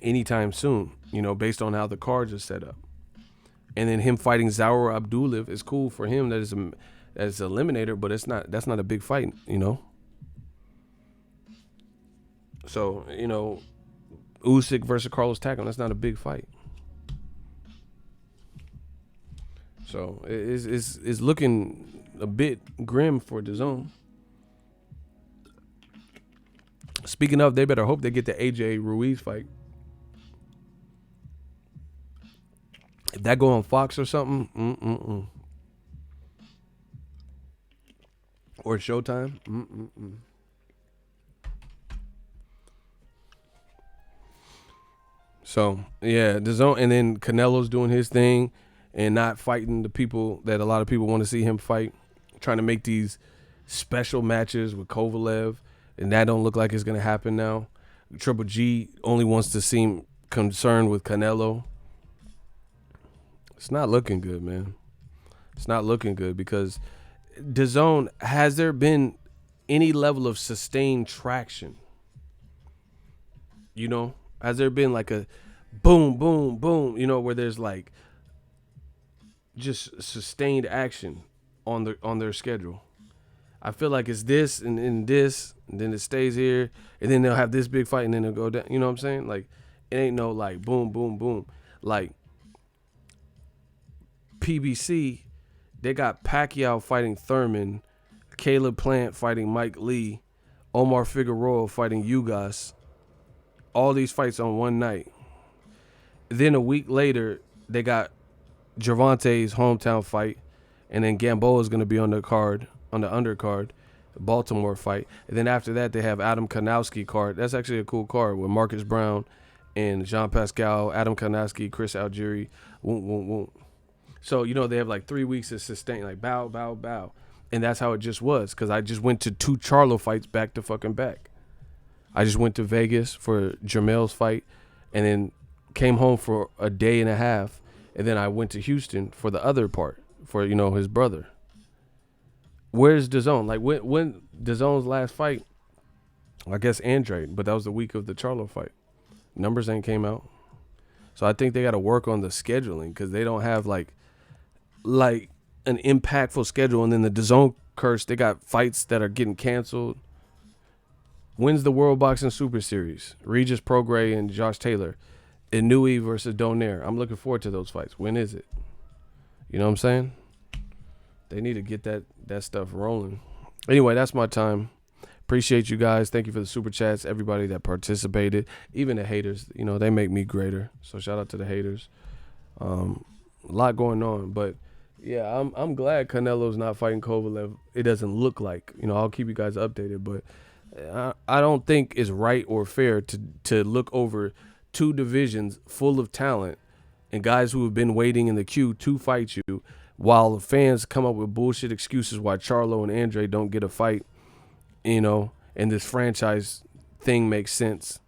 anytime soon, based on how the cards are set up. And then him fighting Zaur Abdulov is cool for him. That is an eliminator, but that's not a big fight, So, Usyk versus Carlos Takam, that's not a big fight. So it's looking a bit grim for DAZN. Speaking of, they better hope they get the AJ Ruiz fight. If that go on Fox or something, or Showtime, So yeah, DAZN, and then Canelo's doing his thing and not fighting the people that a lot of people want to see him fight, trying to make these special matches with Kovalev, and that don't look like it's gonna happen now. Triple G only wants to seem concerned with Canelo. It's not looking good, man. It's not looking good because DAZN, has there been any level of sustained traction? Has there been like a boom, boom, boom, where there's like just sustained action on their schedule? I feel like it's this and this, and then it stays here, and then they'll have this big fight, and then they'll go down. You know what I'm saying? Like, it ain't no like boom, boom, boom. Like PBC, they got Pacquiao fighting Thurman, Caleb Plant fighting Mike Lee, Omar Figueroa fighting Ugas. All these fights on one night. Then a week later, they got Gervante's hometown fight, and then Gamboa's going to be on the undercard, Baltimore fight. And then after that, they have Adam Kanowski card. That's actually a cool card with Marcus Brown and Jean Pascal, Adam Kanowski, Chris Algieri. So, they have like 3 weeks of sustain, like bow, bow, bow. And that's how it just was, because I just went to 2 Charlo fights back to fucking back. I just went to Vegas for Jermel's fight, and then came home for a day and a half, and then I went to Houston for the other part, for, his brother. Where's DAZN? Like, when DAZN's last fight, I guess Andrade, but that was the week of the Charlo fight. Numbers ain't came out. So I think they got to work on the scheduling, because they don't have, like an impactful schedule, and then the DAZN curse, they got fights that are getting canceled. When's the World Boxing Super Series? Regis Prograis and Josh Taylor. Inouye versus Donaire. I'm looking forward to those fights. When is it? You know what I'm saying? They need to get that stuff rolling. Anyway, that's my time. Appreciate you guys. Thank you for the super chats. Everybody that participated. Even the haters. They make me greater. So shout out to the haters. A lot going on. But yeah, I'm glad Canelo's not fighting Kovalev. It doesn't look like. I'll keep you guys updated. But I don't think it's right or fair to look over 2 divisions full of talent and guys who have been waiting in the queue to fight you, while the fans come up with bullshit excuses why Charlo and Andrade don't get a fight, and this franchise thing makes sense.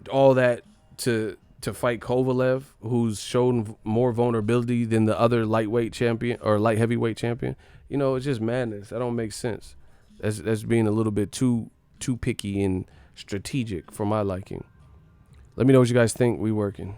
All that to fight Kovalev, who's shown more vulnerability than the other lightweight champion or light heavyweight champion. It's just madness. That don't make sense. That's being a little bit too picky and strategic for my liking. Let me know what you guys think. We working.